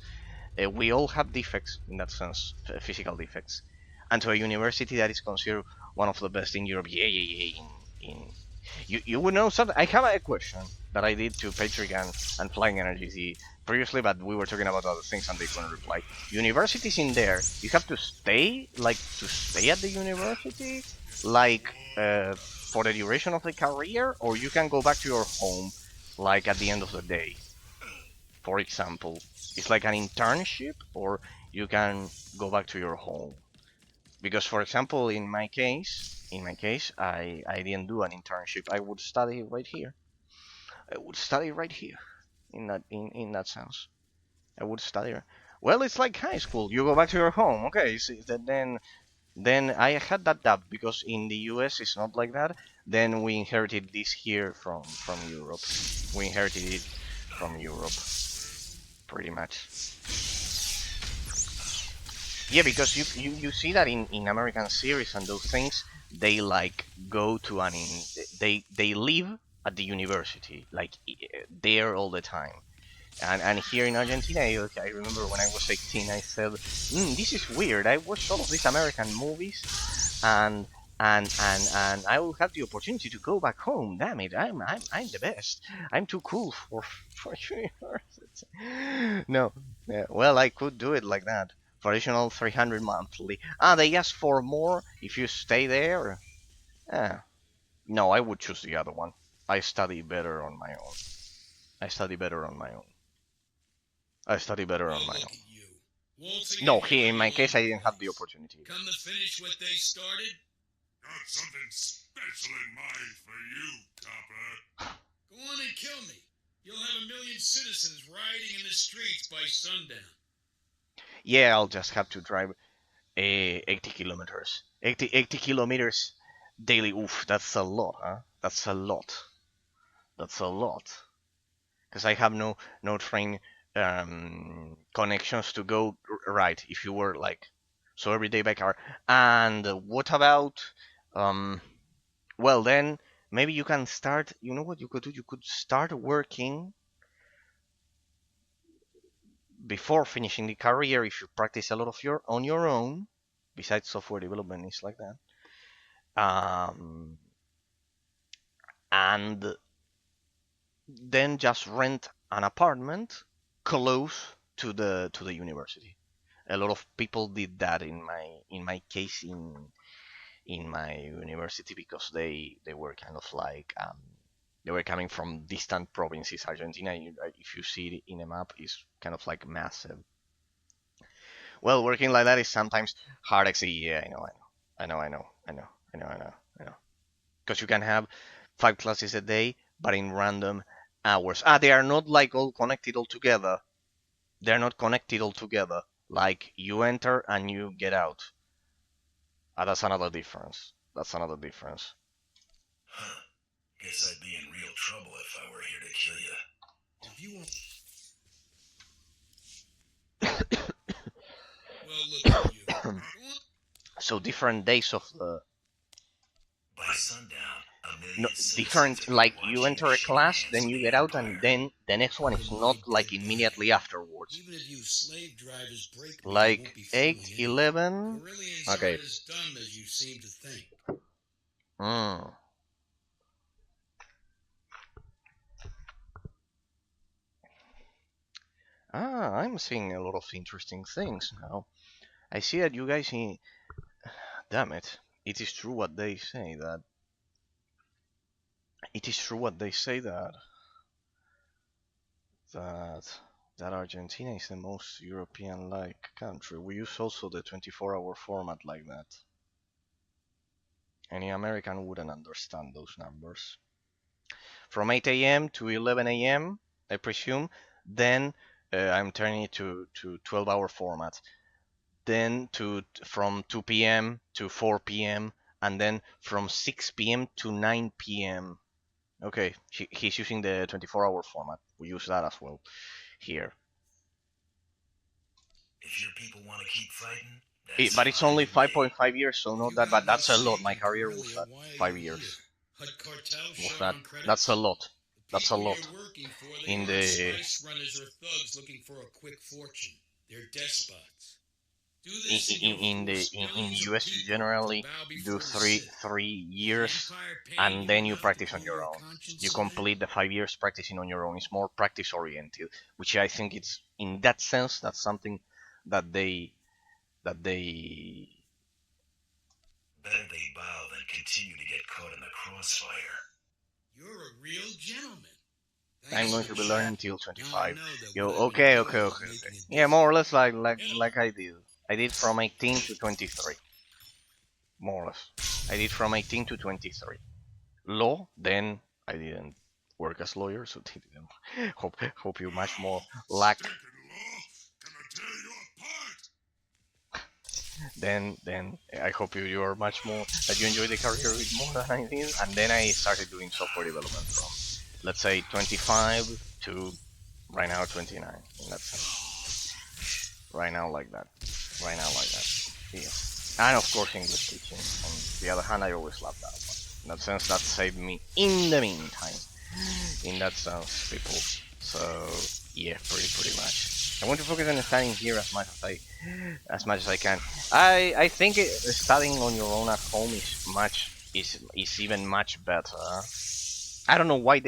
We all have defects in that sense, physical defects. And to a university that is considered one of the best in Europe, yeah, yeah, yeah. In you would know something. I have a question that I did to Patrick and Flying Energy previously, but we were talking about other things and they couldn't reply. Universities in there, you have to stay, like, to stay at the university, like, for the duration of the career, or you can go back to your home, like, at the end of the day, for example. It's like an internship, or you can go back to your home. Because, for example, in my case, I didn't do an internship. I would study right here. I would study right here. In that sense, I would study. Well, it's like high school. You go back to your home. Okay, so then I had that doubt because in the US it's not like that. Then we inherited this here from Europe. We inherited it from Europe, pretty much. Yeah, because you see that in American series and those things, they like go to they live at the university, like, there all the time. And here in Argentina, I remember when I was 18, I said, "This is weird. I watched all of these American movies, and and I will have the opportunity to go back home. Damn it, I'm the best. I'm too cool for university." No, yeah, well, I could do it like that. For additional 300 monthly. They ask for more if you stay there. Eh, no, I would choose the other one. I study better on my own. I study better on my own. I study better on Well, my look own. at you, waltzing No, in here here in like my a case, little I didn't have boy. the opportunity. Come to finish what they started? Got something special in mind for you, copper. Go on and kill me. You'll have 1 million citizens rioting in the streets by sundown. Yeah, I'll just have to drive 80 kilometers. 80 kilometers daily. Oof, that's a lot, huh? That's a lot. That's a lot. Because I have no train connections to go right. If you were like, so every day by car. And what about um? Well, then maybe you can start. You know what you could do? You could start working before finishing the career if you practice a lot of your on your own. Besides software development, is like that. Um, and then just rent an apartment close to the university. A lot of people did that in my case in my university because they were kind of like They were coming from distant provinces. Argentina, if you see it in a map, is kind of like massive. Well, working like that is sometimes hard. Actually, yeah, I know. Because you can have 5 classes a day, but in random hours. They are not like all connected all together. They're not connected all together. Like you enter and you get out. That's another difference. That's another difference. Huh. Guess I'd be in real trouble if I were here to kill you. If you want... Well, look at you. So different days of the By sundown, a no, million citizens different, would be like you watching your enter a shitty class, hands then of you the get out, and Empire. then the next one is I not won't like get back. immediately afterwards. Even if you slave drivers break me, you won't Like be fooling 8, anyone. 11. Corellians Okay. aren't as dumb as you seem to think. Mm. I'm seeing a lot of interesting things now. I see that you guys in. Damn it. It is true what they say that. It is true what they say that that Argentina is the most European-like country. We use also the 24-hour format like that. Any American wouldn't understand those numbers. From 8 a.m. to 11 a.m., I presume. Then I'm turning it to 12-hour format. Then from 2 p.m. to 4 p.m. and then from 6 p.m. to 9 p.m. Okay, he's using the 24-hour format. We use that as well here. If your people want to keep fighting, that's But it's fine only with me. 5.5 years, so If not you that got bad. enough That's a lot. stake My in career was Corellia, at why are you 5 here? years. HUD cartel Was short that? on That's a credits? lot. The That's a people lot. you're working for, they In aren't the spice runners or thugs looking for a quick fortune. They're despots. Do in, this and in, you'll in the force in billions of US you people to generally bow do before the three Sith. three The years Empire paying and you then you enough to practice on clear your your own. conscience You at night? complete the 5 years practicing on your own. It's more practice oriented, which I think it's in that sense that's something that they Better they bow than continue to get caught in the crossfire. You're a real gentleman. I'm Thanks going for to the be chat. learning till Now I 25. know that Yo, what I've been okay, doing okay, is okay, okay. making a Yeah, more or difference. less like And like I did. I did from 18 to 23, more or less. I did from 18 to 23. Law, then I didn't work as lawyer, so they didn't. Hope you much more luck. stinking law, gonna tear you apart. Then I hope you're much more that you enjoy the career a bit more than I did. And then I started doing software development from, let's say, 25 to right now 29 in that sense. Right now like that. Right now like that. Yes. And of course English teaching. On the other hand, I always love that one. In that sense, that saved me in the meantime. In that sense, people. So yeah, pretty much. I want to focus on studying here as much as I can. I think studying on your own at home is even much better. I don't know why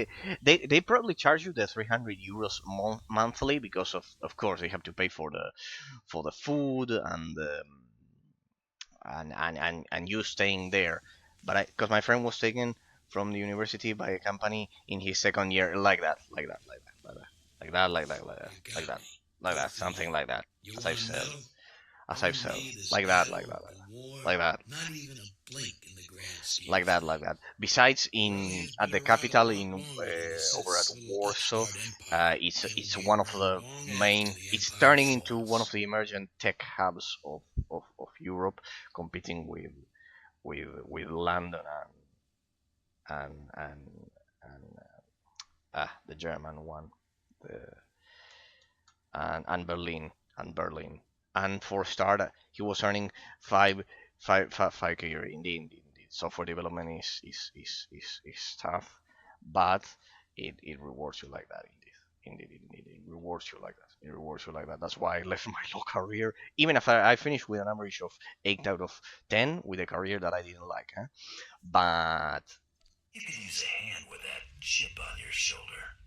they probably charge you the 300 euros monthly because of course they have to pay for the food and and you staying there. But I because my friend was taken from the university by a company in his second year like that like that like that You like got that me. like Good that for you. something like that You as want I've a said medal? as For I've said me, this like that like battle, that the war, like that not even a blink in the grand scheme of like that, like things. that. Besides, in Corellia's at been the around a capital, lot in longer than the over at Sith's little Warsaw, upstart empire. it's They'll be one of around the long after main. the It's empire turning into one of falls. the emergent tech hubs of Europe, competing with London and the German one, the and Berlin and Berlin. And for start, he was earning five five k a year. Indeed. Software development is tough, but it rewards you like that. Indeed, it rewards you like that. It rewards you like that. That's why I left my law career, even if I finished with an average of 8 out of 10 with a career that I didn't like. Huh? But You could use a hand with that chip on your shoulder.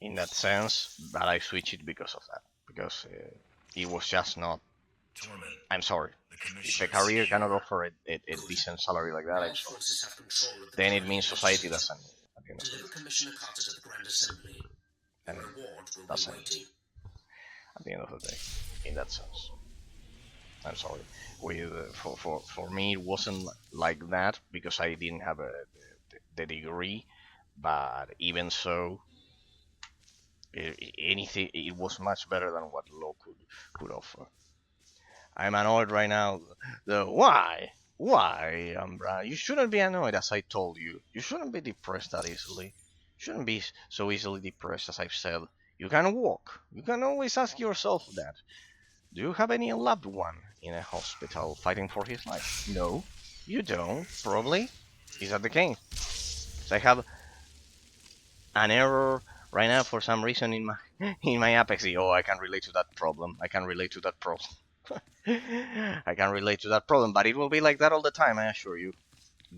in that sense, but I switched it because of that, because it was just not. Torment, I'm sorry. the If a commissioner is career cannot secure. offer a Good. decent salary like that, All I'm sorry. forces have control of the Then it Corellia means society Institute. doesn't need at the end of the Deliver day. Commissioner Carter to the Grand Assembly. Your And it reward will be doesn't need waiting. at the end of the day, in that sense. I'm sorry. With for me, it wasn't like that because I didn't have the degree. But even so, anything it was much better than what law could offer. I'm annoyed right now. Why, Umbra? You shouldn't be annoyed, as I told you. You shouldn't be depressed that easily. You shouldn't be so easily depressed, as I've said. You can walk. You can always ask yourself that. Do you have any loved one in a hospital fighting for his life? No, you don't. Probably. Is that the case? So I have an error right now for some reason in my in my Apex. Oh, I can relate to that problem. I can relate to that problem. I can relate to that problem, but it will be like that all the time, I assure you.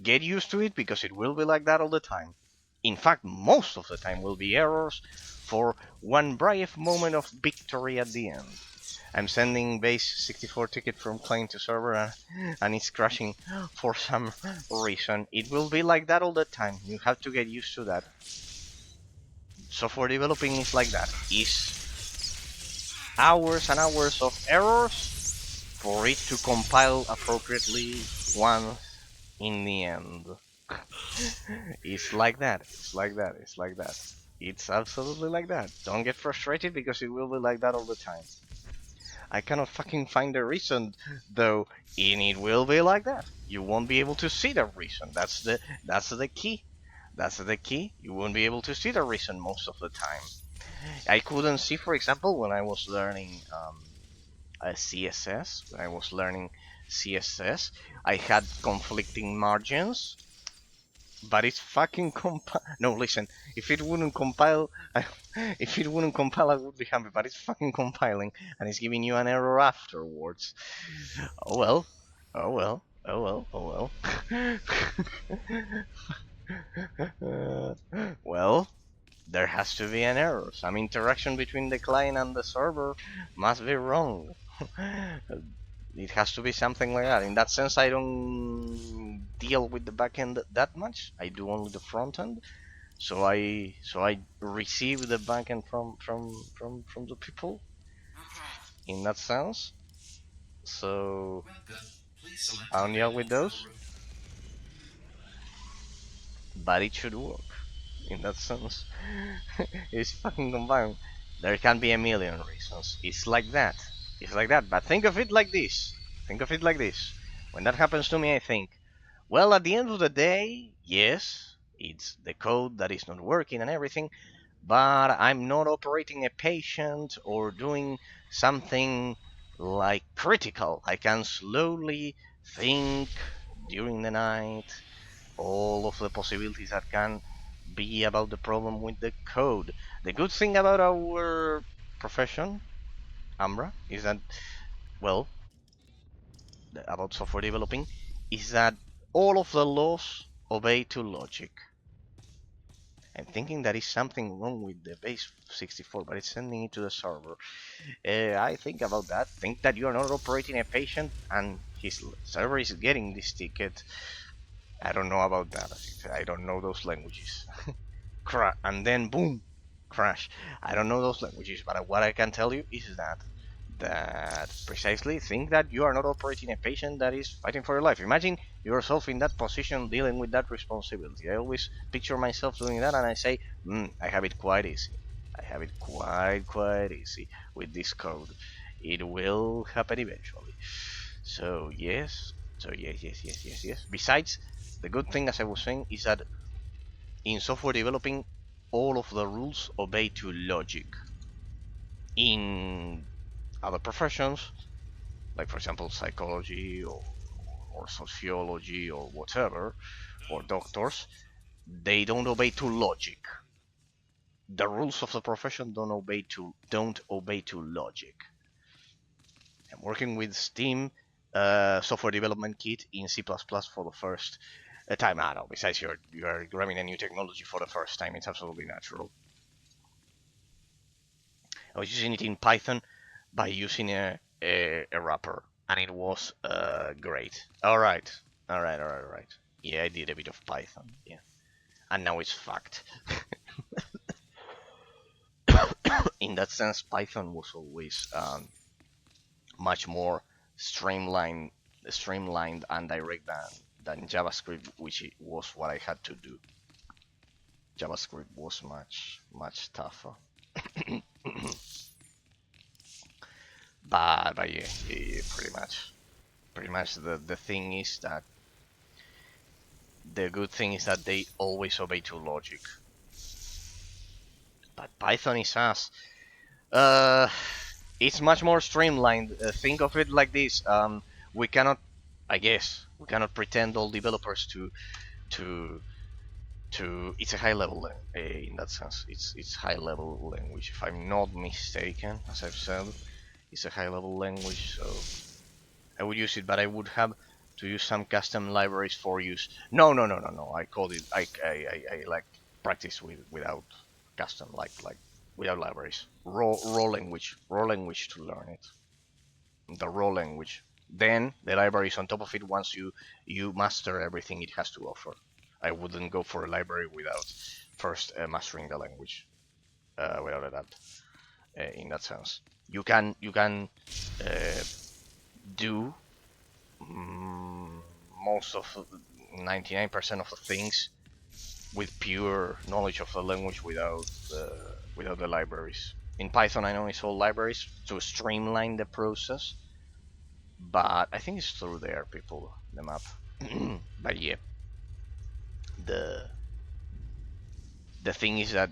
Get used to it because it will be like that all the time. In fact, most of the time will be errors for one brief moment of victory at the end. I'm sending base 64 ticket from client to server and it's crashing for some reason. It will be like that all the time. You have to get used to that. Software developing is like that. It's hours and hours of errors for it to compile appropriately once in the end. It's like that. It's like that. It's like that. It's absolutely like that. Don't get frustrated because it will be like that all the time. I cannot fucking find the reason though, and it will be like that. You won't be able to see the reason. That's the key. That's the key. You won't be able to see the reason most of the time. I couldn't see, for example, when I was learning CSS. When I was learning CSS, I had conflicting margins, but it's fucking compile. No, listen. If it wouldn't compile, if it wouldn't compile, I would be happy. But it's fucking compiling, and it's giving you an error afterwards. Oh well. Oh well. Oh well. Oh well. Well, there has to be an error. Some interaction between the client and the server must be wrong. It has to be something like that. In that sense, I don't deal with the backend that much. I do only the front end. So I receive the backend from the people in that sense. So I don't deal with those, but it should work in that sense. It's fucking combined. There can be a million reasons. It's like that. It's like that. But think of it like this. Think of it like this. When that happens to me, I think, well, at the end of the day, yes, it's the code that is not working and everything, but I'm not operating a patient or doing something like critical. I can slowly think during the night all of the possibilities that can be about the problem with the code. The good thing about our profession, Ambra, is that, well, about software developing, is that all of the laws obey to logic. I'm thinking that is something wrong with the base 64, but it's sending it to the server. I think about that. Think that you are not operating a patient and his server is getting this ticket. I don't know about that. I don't know those languages. And then boom, crash. I don't know those languages, but what I can tell you is that precisely think that you are not operating a patient that is fighting for your life. Imagine yourself in that position dealing with that responsibility. I always picture myself doing that and I say, I have it quite easy. I have it quite easy with this code. It will happen eventually. So yes, yes. Besides, the good thing, as I was saying, is that in software developing, all of the rules obey to logic. In other professions, like for example psychology or sociology or whatever, or doctors, they don't obey to logic. The rules of the profession don't obey to logic. I'm working with Steam software development kit in C++ for the first time. I don't know. Besides, you're grabbing a new technology for the first time. It's absolutely natural. I was using it in Python by using a wrapper. and it was great. All right. Yeah, I did a bit of Python. Yeah, and now it's fucked. In that sense, Python was always much more streamlined, streamlined and direct than JavaScript, which was what I had to do. JavaScript was much tougher. But yeah, yeah, pretty much the thing is that the good thing is that they always obey to logic. But Python is us. Uh, it's much more streamlined. Think of it like this. We cannot, I guess, we cannot pretend all developers to it's a high level in that sense. It's high level language. If I'm not mistaken, as I've said, it's a high level language. So I would use it, but I would have to use some custom libraries for use. No. I called it. I like practice without custom like without libraries. Raw language to learn it. The raw language. Then the library is on top of it once you master everything it has to offer. I wouldn't go for a library without first mastering the language. Without that, in that sense, you can uh, do most of 99% of the things with pure knowledge of the language without the libraries. In Python, I know it's all libraries to streamline the process, but I think it's through there people the map. But yeah, the the thing is that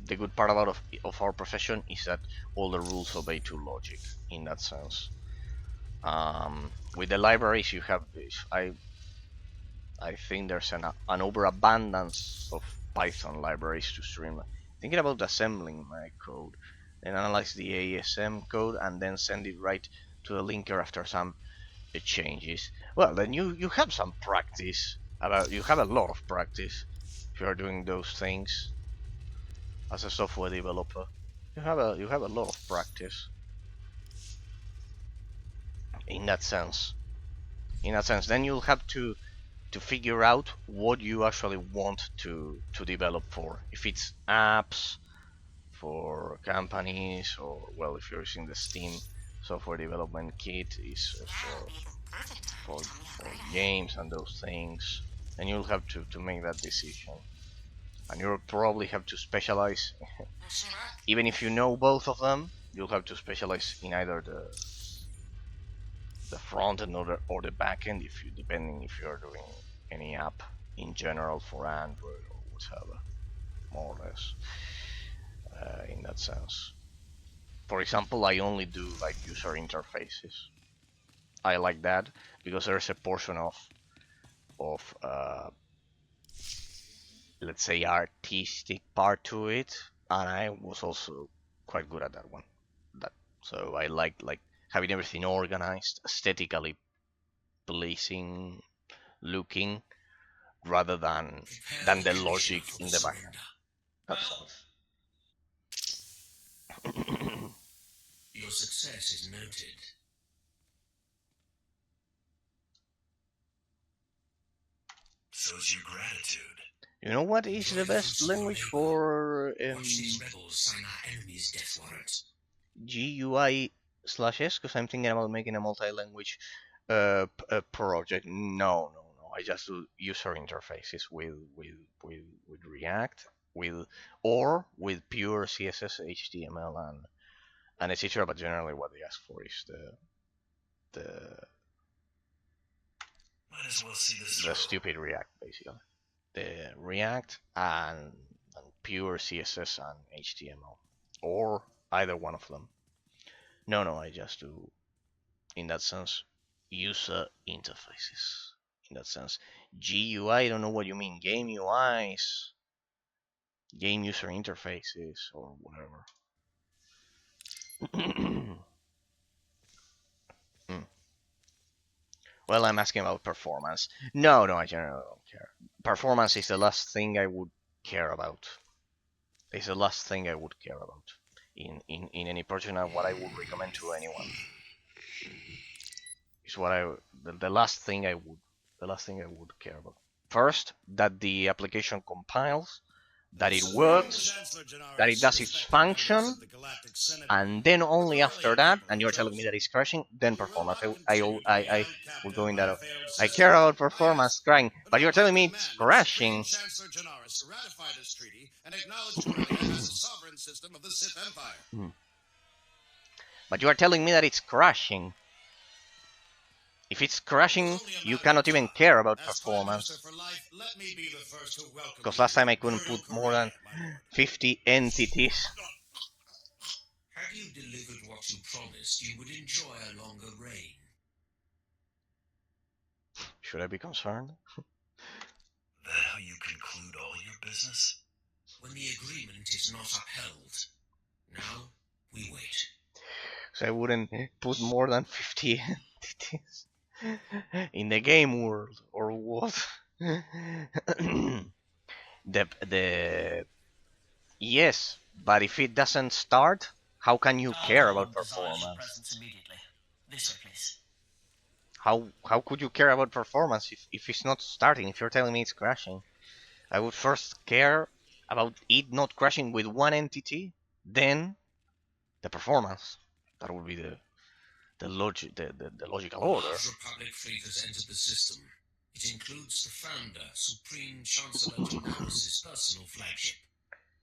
the good part of our profession is that all the rules obey to logic in that sense. With the libraries, you have I think there's an overabundance of Python libraries to streamline. Thinking about assembling my code, then analyze the ASM code and then send it right to the linker after some changes. Well, then you have some practice you have a lot of practice if you are doing those things as a software developer. You have a lot of practice in that sense. Then you'll have to figure out what you actually want to develop for. If it's apps for companies, or well, if you're using the Steam software development kit, is for games and those things, and you'll have to make that decision. And you'll probably have to specialize. Even if you know both of them, you'll have to specialize in either the front end or the back end, if you depending if you're doing any app in general for Android or whatever, more or less, in that sense. For example, I only do like user interfaces. I like that because there's a portion of let's say artistic part to it, and I was also quite good at that one. That so I like having everything organized, aesthetically pleasing looking, rather than the logic in the backend. That's all. Your success is noted. So's your gratitude. You know what is the best language for Watch these rebels sign our enemy's death warrant. GUI/S? Because I'm thinking about making a multi-language project. No. I just do user interfaces with React, or with pure CSS, HTML, and etc. But generally, what they ask for is the Might as well see this the stupid React, basically. The React and pure CSS and HTML, or either one of them. No, I just do, in that sense, user interfaces. In that sense, GUI, I don't know what you mean. Game UIs, game user interfaces, or whatever. Hmm. Well, I'm asking about performance. No, I generally don't care. Performance is the last thing I would care about. It's the last thing I would care about in any project, and what I would recommend to anyone. is what the last thing I would care about. First, that the application compiles, that it works, Chancellor that it Janaris, does its respected members function, of the Galactic Senate, and then the only after Corellia that, people and have you're telling me chosen. that it's crashing, then We will performance. not continue to be I held will captive go in by that. a failed I system. care about I ask, performance crying, and but now you're I telling me it's demand that the Supreme crashing. Chancellor Janaris ratify this treaty and acknowledge Corellia as a sovereign system of the Sith Empire. Hmm. But you are telling me that it's crashing. If it's It was crashing, only a you matter of cannot even time. care about As Prime Minister performance. for life, let me be the first to welcome Because you last to time I couldn't Imperial put more than Corellia, my lord. 50 entities. Had you delivered what you promised, you would enjoy a longer reign. Should I be concerned? That how you conclude all your business? When the agreement is not upheld. Now, we wait. So I wouldn't put more than 50 entities in the game world, or what? The yes, but if it doesn't start, how can you care about performance? Immediately. This way, please. How could you care about performance if it's not starting? If you're telling me it's crashing, I would first care about it not crashing with one entity, then the performance. That would be the logical A order. large Republic fleet has entered the system. It includes the founder, Supreme Chancellor Janaris' personal flagship.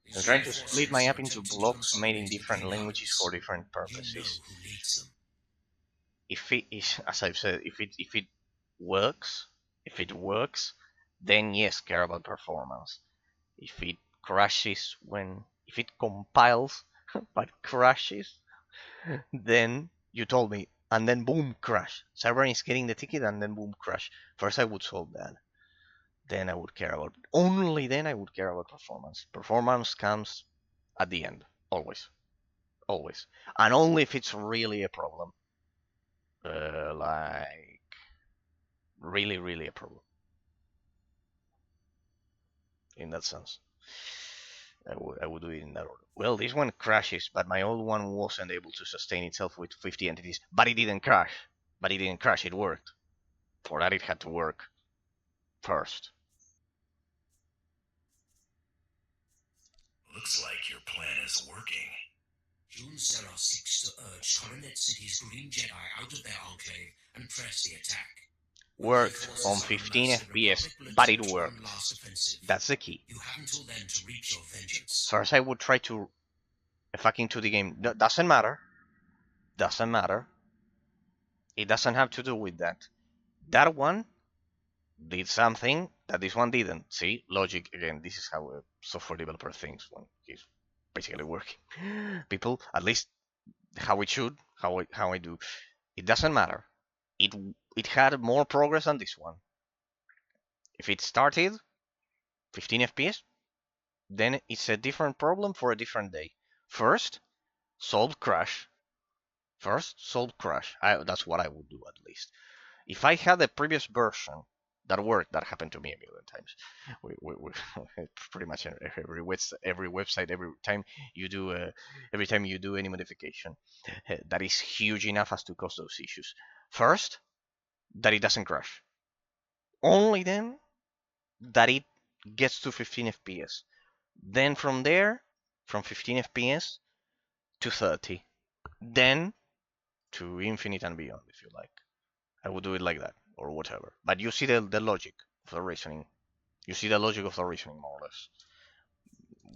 I'm These trying to split my reinforcements are app into attempting to blocks made in consolidate different between languages for islands. different You know purposes. who leads them. If it is, as I've said, if it works, then yes, care about performance. If it crashes if it compiles but crashes, then you told me, and then boom, crash. Server is getting the ticket, and then boom, crash. First, I would solve that. Then I would care about, only then I would care about performance. Performance comes at the end, always, always, and only if it's really a problem, like really, really a problem. In that sense, I would do it in that order. Well, this one crashes, but my old one wasn't able to sustain itself with 50 entities. But it didn't crash. It worked. For that, it had to work first. Looks like your plan is working. June Serra seeks to urge Coronet City's Green Jedi out of their enclave and press the attack. Worked on 15 FPS, but it worked. That's the key. You have until then to reap your vengeance. First, I would try to fuck into the game. Doesn't matter. Doesn't matter. It doesn't have to do with that. That one did something that this one didn't. See, logic again. This is how a software developer thinks when he's basically working. People, at least how it should, how I do. It doesn't matter. It it had more progress than this one. If it started 15 FPS, then it's a different problem for a different day. First, solve crash. That's what I would do at least. If I had a previous version that worked, that happened to me a million times. We pretty much every website, every time you do any modification, that is huge enough as to cause those issues. First, that it doesn't crash. Only then that it gets to 15 FPS. Then from there, from 15 FPS to 30. Then to infinite and beyond, if you like. I would do it like that, or whatever. But you see the logic of the reasoning. You see the logic of the reasoning, more or less.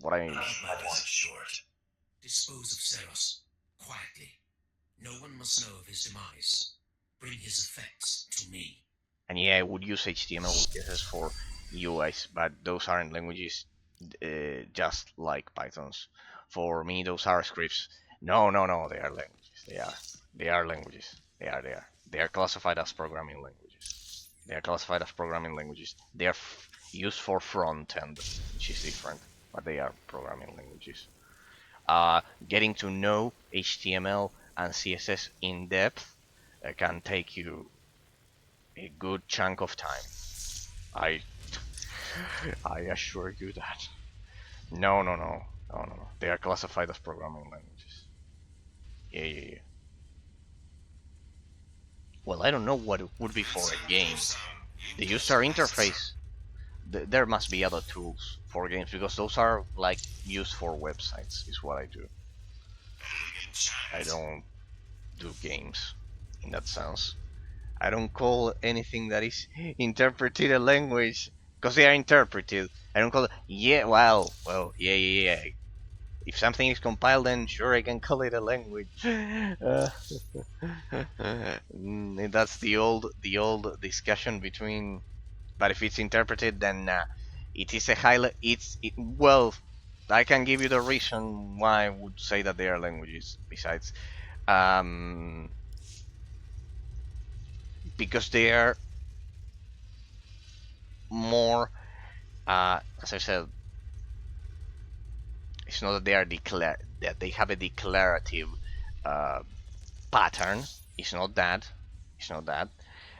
What I Life is short. Dispose of Seros quietly. No one must know of his demise. Bring his effects to me. And yeah, I would use HTML CSS for UIs, but those aren't languages just like Python's. For me, those are scripts. No, no, no, they are languages. They are languages. They are classified as programming languages. They are classified as programming languages. They are used for front end, which is different, but they are programming languages. Getting to know HTML and CSS in depth can take you a good chunk of time. I I assure you that. No, no, no, no, no, no. They are classified as programming languages. Yeah, yeah, yeah. Well, I don't know what it would be Good for a son, good game. son. The You user industrialized son. interface, there must be other tools for games because those are like used for websites, is what I do. Elegant I child. don't do games in that sense. I don't call anything that is interpreted a language because they are interpreted. I don't call it, yeah, yeah. If something is compiled, then sure, I can call it a language. That's the old discussion between. But if it's interpreted, then it is a well, I can give you the reason why I would say that they are languages. Besides, um, because they are more, as I said, it's not that they are that they have a declarative uh, pattern. It's not that. It's not that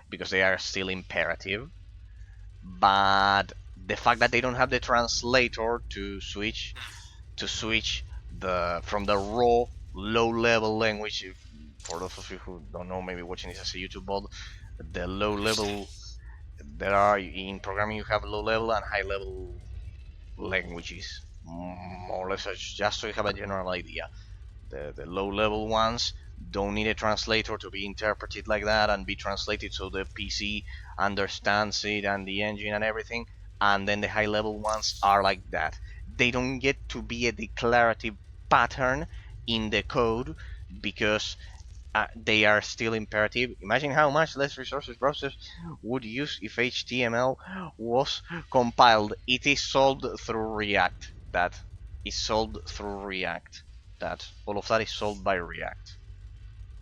because they are still imperative. But the fact that they don't have the translator to switch the from the raw low level language. For those of you who don't know, maybe watching this as a YouTube bot, the low level there are in programming you have low level and high level languages, more or less, just so you have a general idea. The low level ones don't need a translator to be interpreted like that and be translated so the PC understands it and the engine and everything. And then the high level ones are like that. They don't get to be a declarative pattern in the code because they are still imperative. Imagine how much less resources browsers would use if HTML was compiled. It is solved through React. That is solved through React. That all of that is solved by React.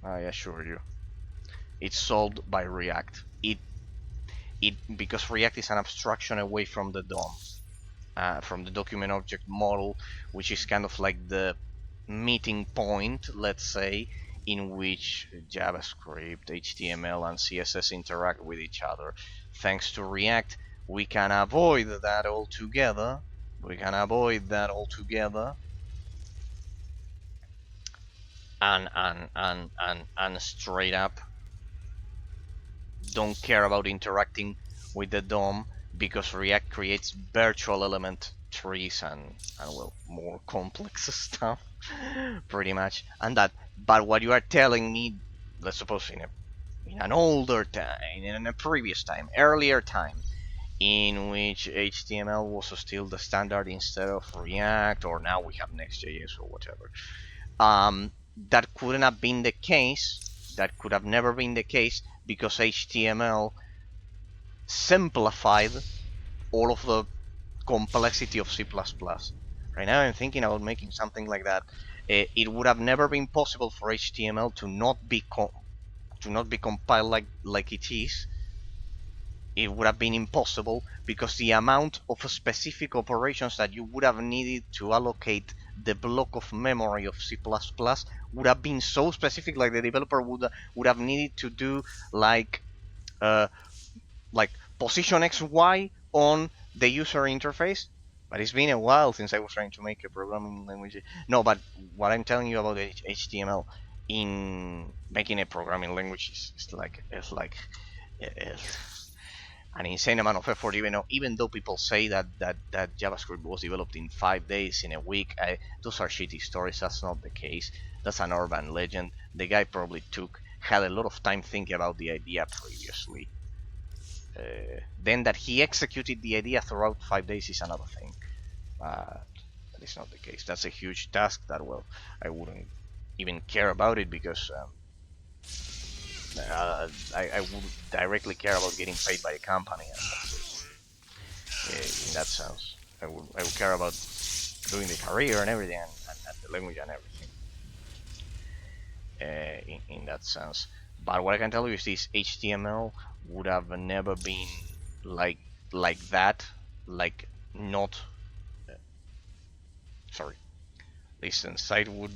I assure you, it's solved by React. It because React is an abstraction away from the DOM, from the document object model, which is kind of like the meeting point, let's say, in which JavaScript, HTML, and CSS interact with each other. Thanks to React, we can avoid that altogether. We can avoid that altogether and straight up don't care about interacting with the DOM because React creates virtual element trees and well, more complex stuff pretty much. And that, but what you are telling me, let's suppose in an older time, in a previous time, earlier time, in which HTML was still the standard instead of React, or now we have Next.js or whatever. That couldn't have been the case. That could have never been the case because HTML simplified all of the complexity of C++. Right now, I'm thinking about making something like that. It would have never been possible for HTML to not be compiled like it is. It would have been impossible because the amount of specific operations that you would have needed to allocate the block of memory of C++ would have been so specific. Like the developer would have needed to do like uh, like position XY on the user interface. But it's been a while since I was trying to make a programming language. No, but what I'm telling you about HTML in making a programming language is like an insane amount of effort. Even though people say that JavaScript was developed in 5 days, in a week, those are shitty stories. That's not the case. That's an urban legend. The guy probably had a lot of time thinking about the idea previously. Then that he executed the idea throughout 5 days is another thing. That is not the case. That's a huge task that, well, I wouldn't even care about it because I would directly care about getting paid by a company, and that's it. In that sense, I would care about doing the career and everything, and the language and everything. In that sense, but what I can tell you is this: HTML would have never been like like that, like not sorry. Listen, site would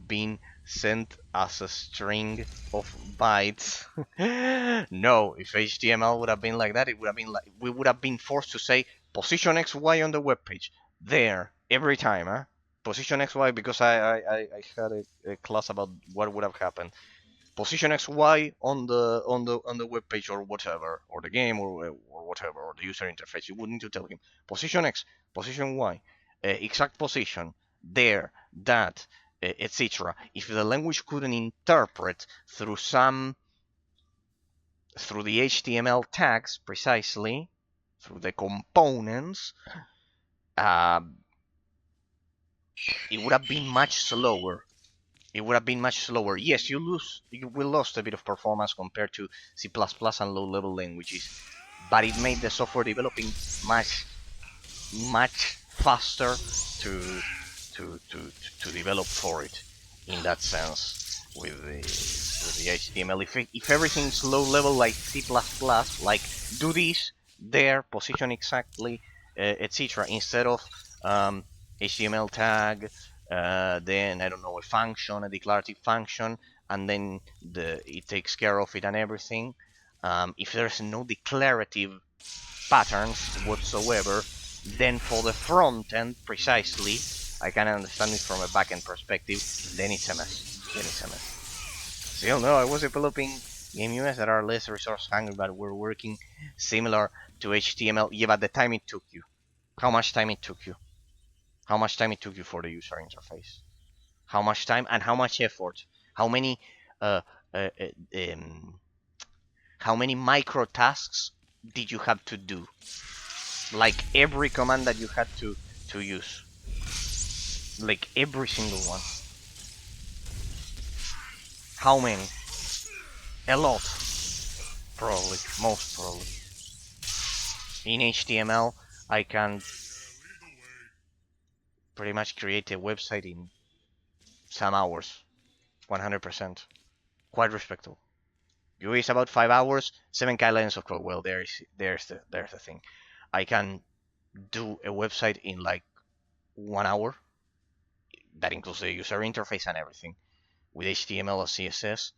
been sent as a string of bytes. No, if HTML would have been like that, it would have been like we would have been forced to say position XY on the web page there every time, Position XY because I had a class about what would have happened. position XY on the web page or whatever, or the game or whatever, or the user interface. You would need to tell him position X, position Y, exact position there, that, etc. If the language couldn't interpret through the HTML tags precisely, through the components, uh, it would have been much slower. It would have been much slower. Yes, you will lost a bit of performance compared to C++ and low-level languages, but it made the software developing much faster to to develop for it in that sense with the HTML. If everything's low level like C++, like do this there, position exactly, etc. Instead of HTML tag, then I don't know, a function, a declarative function, and then it takes care of it and everything. If there's no declarative patterns whatsoever, then for the front end precisely, I can understand it from a backend perspective, then it's a mess. Still, no, I was developing game UIs that are less resource hungry, but were working similar to HTML. Yeah, but the time it took you. How much time it took you? How much time it took you for the user interface? How much time and how much effort? How many uh, uh, uh, um, how many micro tasks did you have to do? Like every command that you had to use, like every single one. How many? A lot, probably, most probably. In HTML, I can pretty much create a website in some hours, 100%. Quite respectable. UI is about 5 hours, 7K lines of code. Well, there's the thing. I can do a website in like 1 hour. That includes the user interface and everything with HTML or CSS.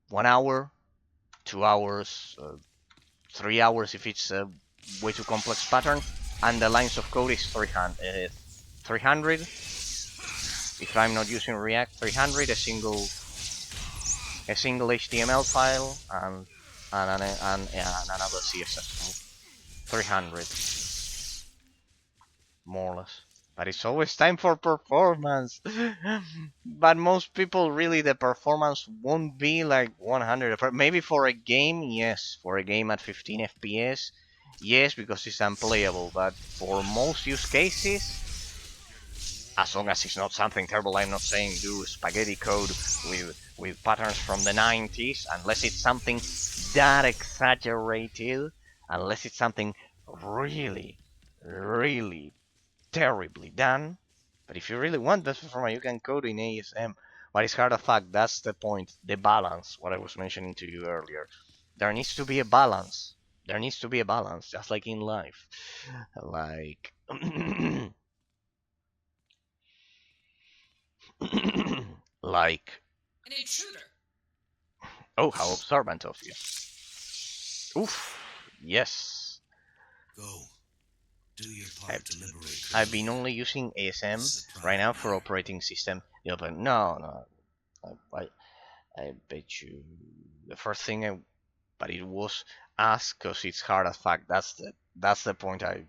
1 hour, 2 hours, 3 hours if it's a way too complex pattern, and the lines of code is 300. 300 if I'm not using React. 300 a single HTML file and another CSS file. 300 more or less. But it's always time for performance. But most people really the performance won't be like 100. Maybe for a game, yes. For a game at 15 FPS, yes, because it's unplayable. But for most use cases, as long as it's not something terrible, I'm not saying do spaghetti code with patterns from the 90s, unless it's something that exaggerated, unless it's something really, really terribly done. But if you really want that performance, you can code in ASM. But it's hard to fact. That's the point. The balance. What I was mentioning to you earlier. There needs to be a balance. There needs to be a balance, just like in life. Like, like. An intruder. Oh, how observant of you. Oof. Yes. Go. Do your part to liberate. I've been only using ASM right now for operating system. No. I bet you the first thing but it was asked because it's hard as fact. That's the point I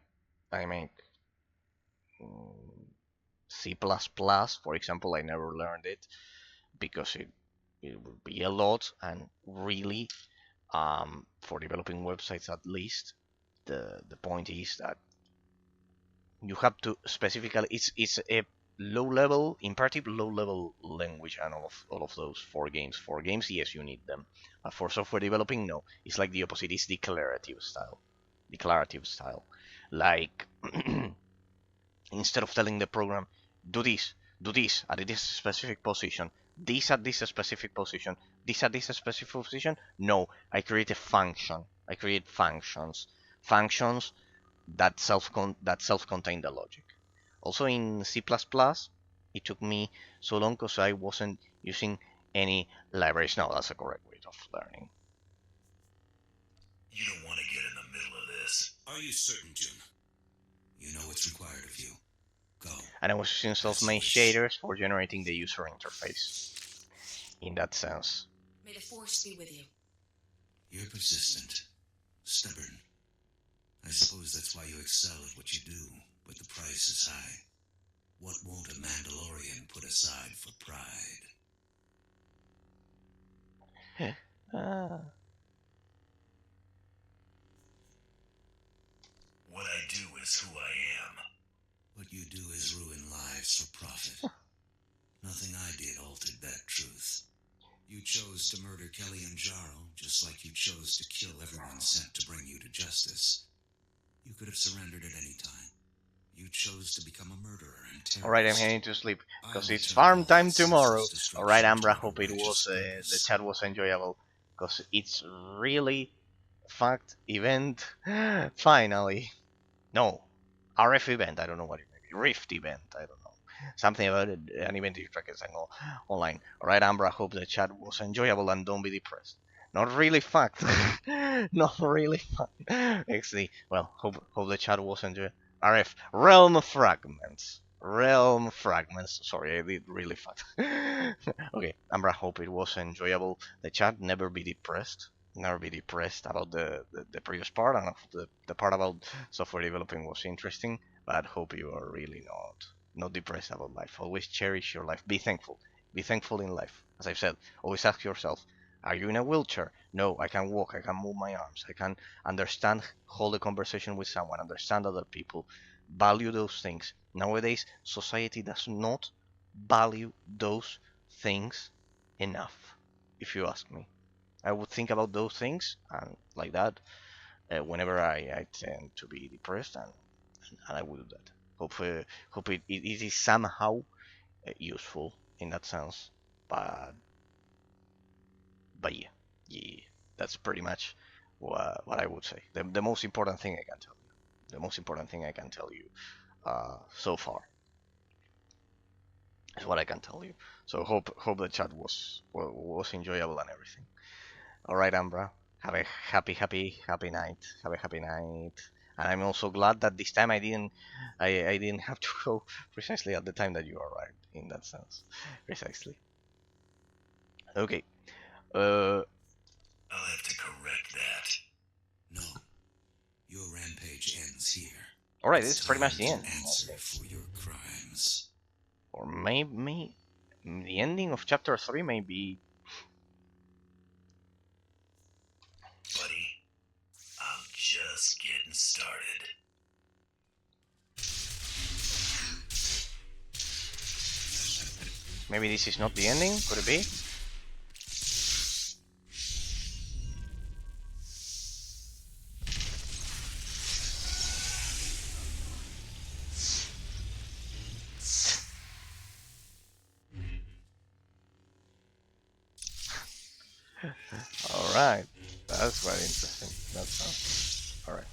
make. C++, for example, I never learned it because it would be a lot, and really, for developing websites at least, the point is that you have to specifically it's a low level imperative low level language, and all of those for games, yes, you need them, but for software developing, no, it's like the opposite. It's declarative style, like instead of telling the program do this at this specific position, this at this specific position, this at this specific position, no, I create a function. I create functions that self-contain the logic. Also in C++, it took me so long because I wasn't using any libraries. No, that's a correct way of learning. You don't want to get in the middle of this. Are you certain, Jim? You know what's required of you. Go. And I was using self-made shaders for generating the user interface. In that sense. May the Force be with you. You're persistent. Stubborn. I suppose that's why you excel at what you do, but the price is high. What won't a Mandalorian put aside for pride? What I do is who I am. What you do is ruin lives for profit. Nothing I did altered that truth. You chose to murder Kelly and Jarl, just like you chose to kill everyone sent to bring you to justice. You could have surrendered at any time. You chose to become a murderer and terrorist. Alright, I'm heading to sleep, because it's farm time tomorrow. Alright, Ambra, hope it was, the chat was enjoyable, because it's really fact event, finally. No, RF event, I don't know what it may be, Rift event, I don't know. Something about it, an event you track is online. Alright, Ambra, hope the chat was enjoyable and don't be depressed. Not really fact. Not really fact. Actually, well, hope the chat was enjoyable. RF, realm fragments. Realm fragments. Sorry, I did really fast. Okay, Ambra, hope it was enjoyable. The chat, never be depressed. Never be depressed about the previous part, and the part about software developing was interesting, but hope you are really not depressed about life. Always cherish your life. Be thankful. Be thankful in life. As I've said, always ask yourself, are you in a wheelchair? No, I can walk, I can move my arms, I can understand, hold a conversation with someone, understand other people, value those things. Nowadays, society does not value those things enough, if you ask me. I would think about those things, and like that, whenever I tend to be depressed, and I will do that. Hope it is somehow useful in that sense, but yeah, that's pretty much what I would say. The most important thing I can tell you. The most important thing I can tell you so far is what I can tell you. So hope the chat was enjoyable and everything. All right, Ambra. Have a happy night. Have a happy night. And I'm also glad that this time I didn't have to go precisely at the time that you arrived. In that sense, precisely. Okay. I'll have to correct that. No, your rampage ends here. All right, this is pretty much the end. Answer for your crimes. Or maybe the ending of chapter 3 may be. Buddy, I'm just getting started. Maybe this is not the ending. Could it be? Alright, that's very interesting. That's alright.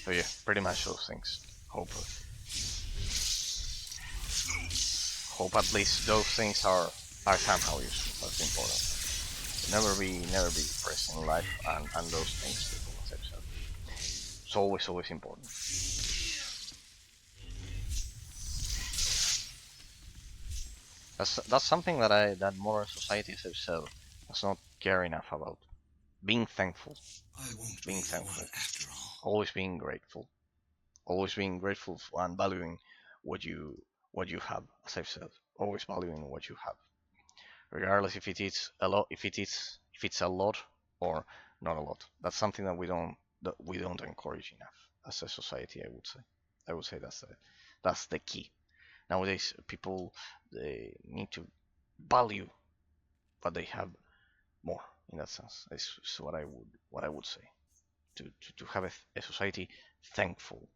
So yeah, pretty much those things. Hope at least those things are somehow useful. That's important. Never be depressed in life, and those things, people, as I've said. It's always important. That's something that modern society, as I've said, does not care enough about. Being thankful. Being thankful. After all. Always being grateful. Always being grateful and valuing what you have, as I've said. Always valuing what you have, regardless if it is a lot, if it's a lot or not a lot. That's something that we don't encourage enough as a society. I would say that's the key. Nowadays, people, they need to value what they have more. In that sense, is what I would say. To have a society thankful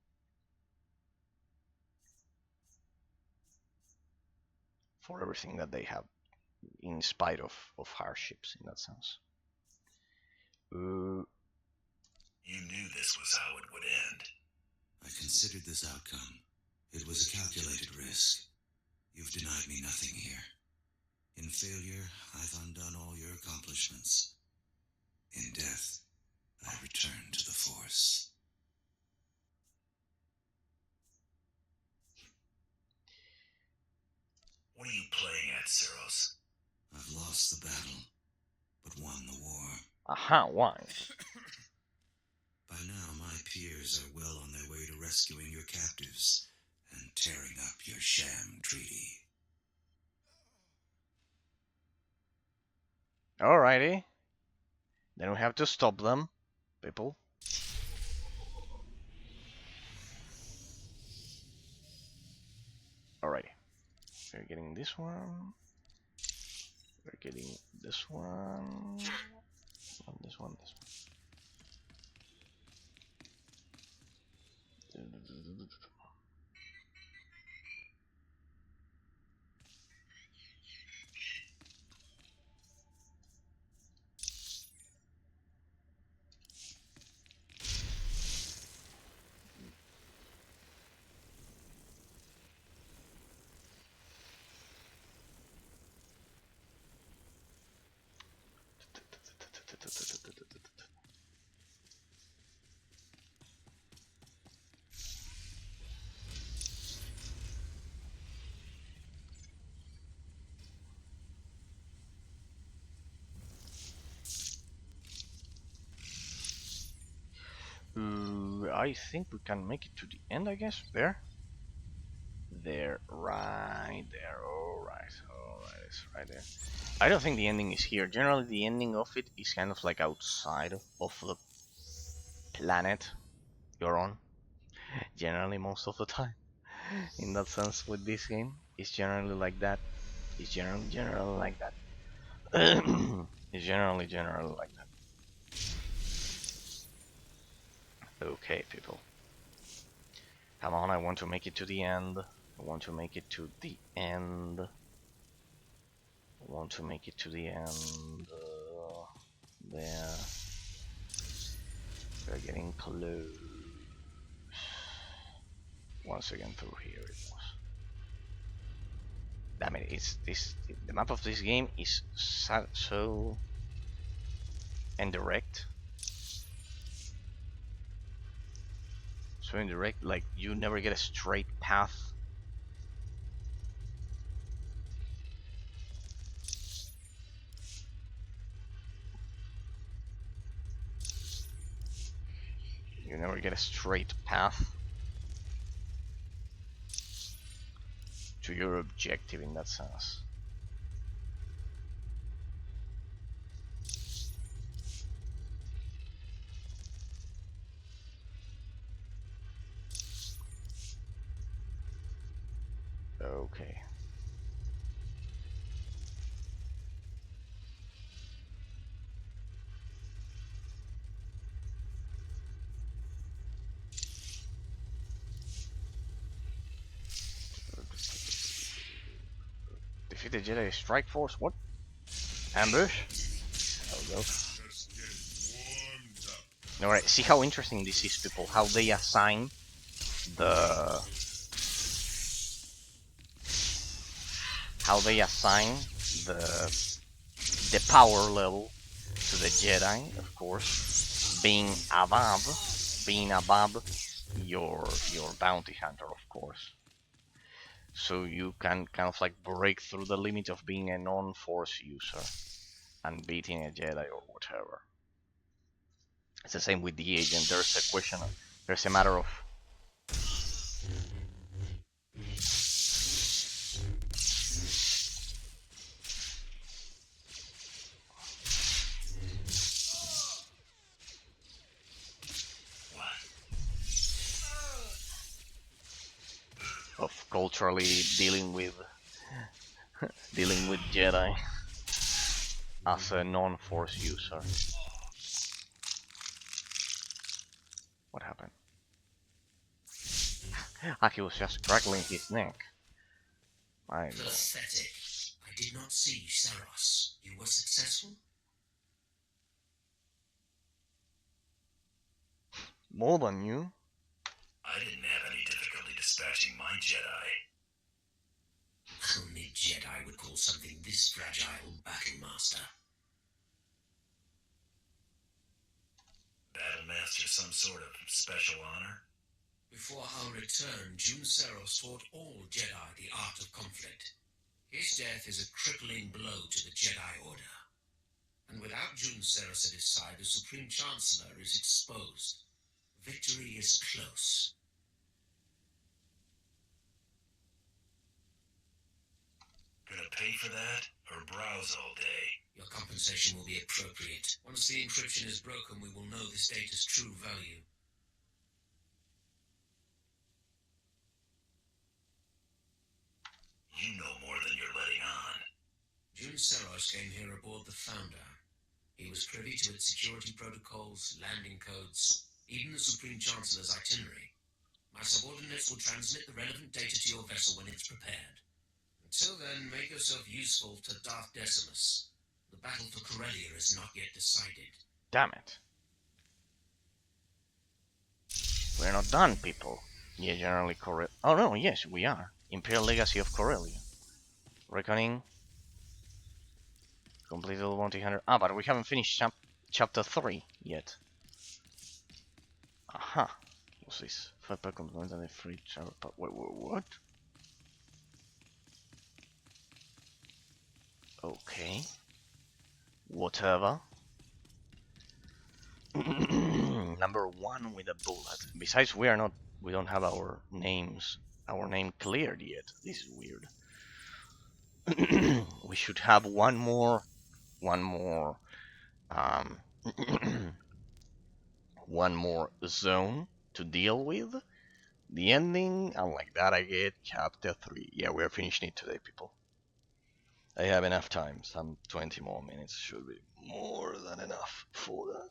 for everything that they have, in spite of hardships, in that sense. You knew this was how it would end. I considered this outcome. It was a calculated risk. You've denied me nothing here. In failure, I've undone all your accomplishments. In death, I return to the Force. What are you playing at, Ceros? I've lost lost the battle, but won the war. Aha, why? By now, my peers are well on their way to rescuing your captives and tearing up your sham treaty. Alrighty. Then we have to stop them, people. Alrighty. We're getting this one. We're getting this one. This one. I think we can make it to the end, I guess. There, right there. Alright, it's right there. I don't think the ending is here. Generally, the ending of it is kind of like outside of the planet you're on. Generally, most of the time. In that sense, with this game, it's generally like that. It's generally like that. It's generally like that. Okay, people. Come on, I want to make it to the end. I want to make it to the end. I want to make it to the end. There. We're getting close. Once again through here it was. I mean, the map of this game is so indirect. So indirect, like you never get a straight path. You never get a straight path to your objective in that sense. Okay. Defeat the Jedi Strike Force. What? Ambush? There we go. Alright, see how interesting this is, people. How they assign the... How they assign the power level to the Jedi, of course, being above your bounty hunter, of course. So you can kind of like break through the limit of being a non-force user and beating a Jedi or whatever. It's the same with the agent. There's a matter of culturally dealing with Jedi as a non-force user. What happened? Aki was just crackling his neck. Pathetic. I did not see Saros. You were successful? More than you? I didn't have any difficulty dispatching my Jedi. Only Jedi would call something this fragile Battlemaster. Battlemaster some sort of special honor? Before our return, June Saros taught all Jedi the art of conflict. His death is a crippling blow to the Jedi Order. And without Jun Seros at his side, the Supreme Chancellor is exposed. Victory is close. Gonna pay for that, or browse all day? Your compensation will be appropriate. Once the encryption is broken, we will know this data's true value. You know more than you're letting on. Jun Seros came here aboard the Founder. He was privy to its security protocols, landing codes, even the Supreme Chancellor's itinerary. My subordinates will transmit the relevant data to your vessel when it's prepared. Until then, make yourself useful to Darth Decimus. The battle for Corellia is not yet decided. Damn it. We're not done, people. Yeah, generally Corellia. Oh no, yes, we are. Imperial Legacy of Corellia. Reckoning. Completed level 100. Ah, but we haven't finished chapter 3 yet. Aha. What's this? 5 per component and a free travel. Wait, what? Okay. Whatever. Number 1 with a bullet. Besides, we don't have our name cleared yet. This is weird. We should have one more um, one more zone to deal with. The ending, and like that I get chapter 3. Yeah, we're finishing it today, people. I have enough time. Some 20 more minutes should be more than enough for that.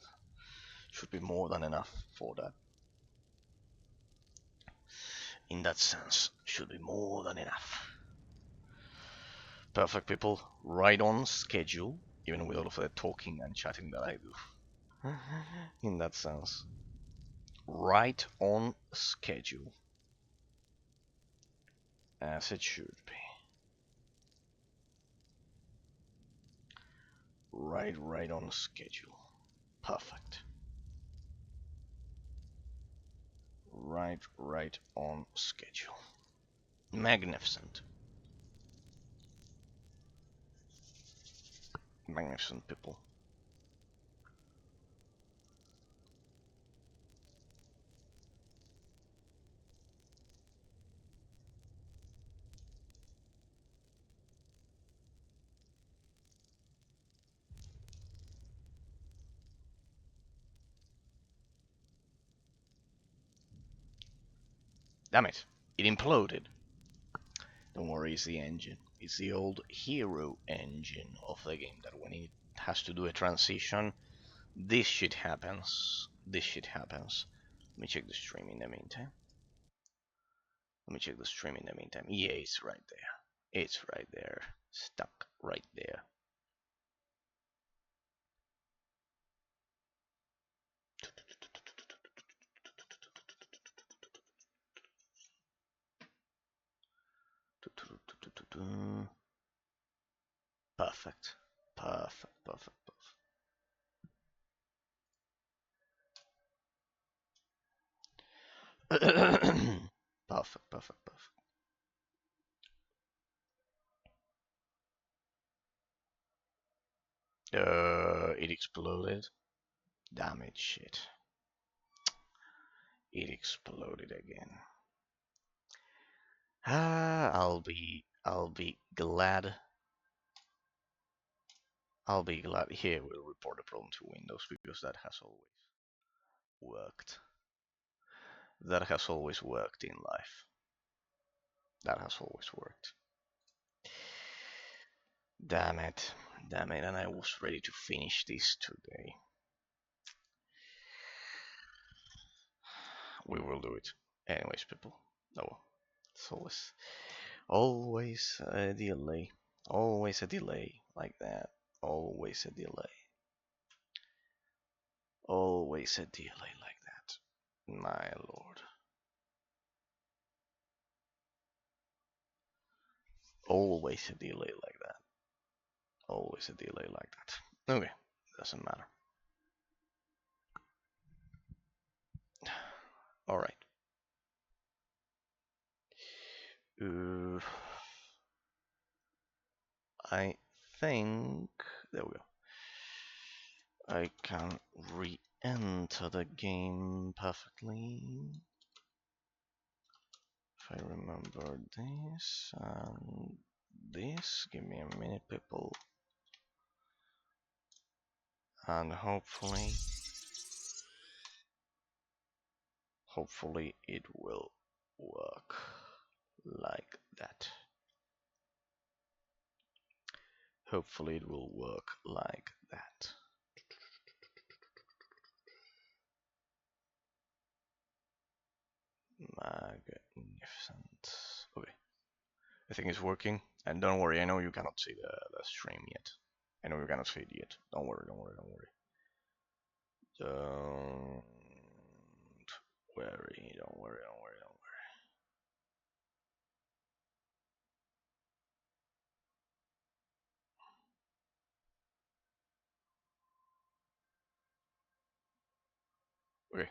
Should be more than enough for that. In that sense, should be more than enough. Perfect, people. Right on schedule, even with all of the talking and chatting that I do. In that sense. Right on schedule. As it should be. Right on schedule. Perfect. Right on schedule. Magnificent. Magnificent, people. Damn it. It imploded. Don't worry, it's the engine. It's the old hero engine of the game that when it has to do a transition, this shit happens. This shit happens. Let me check the stream in the meantime. Yeah, it's right there. It's right there. Stuck right there. Perfect. Perfect. It exploded. Damn it, shit. It exploded again. I'll be glad. Here, we'll report the problem to Windows because that has always worked. That has always worked in life. That has always worked. Damn it, and I was ready to finish this today. We will do it. Anyways, people. No, it's always a delay. Always a delay like that. Always a delay. Always a delay like that. My lord. Always a delay like that. Always a delay like that. Okay, doesn't matter. Alright. think... There we go. I can re-enter the game perfectly. If I remember this and this, give me a minute, people. And hopefully it will work like that. Hopefully it will work like that. Magnificent. Okay, I think it's working. And don't worry, I know you cannot see the stream yet. I know you cannot see it yet. Don't worry, don't worry, don't worry. Don't worry, don't worry, don't worry, don't worry. Okay.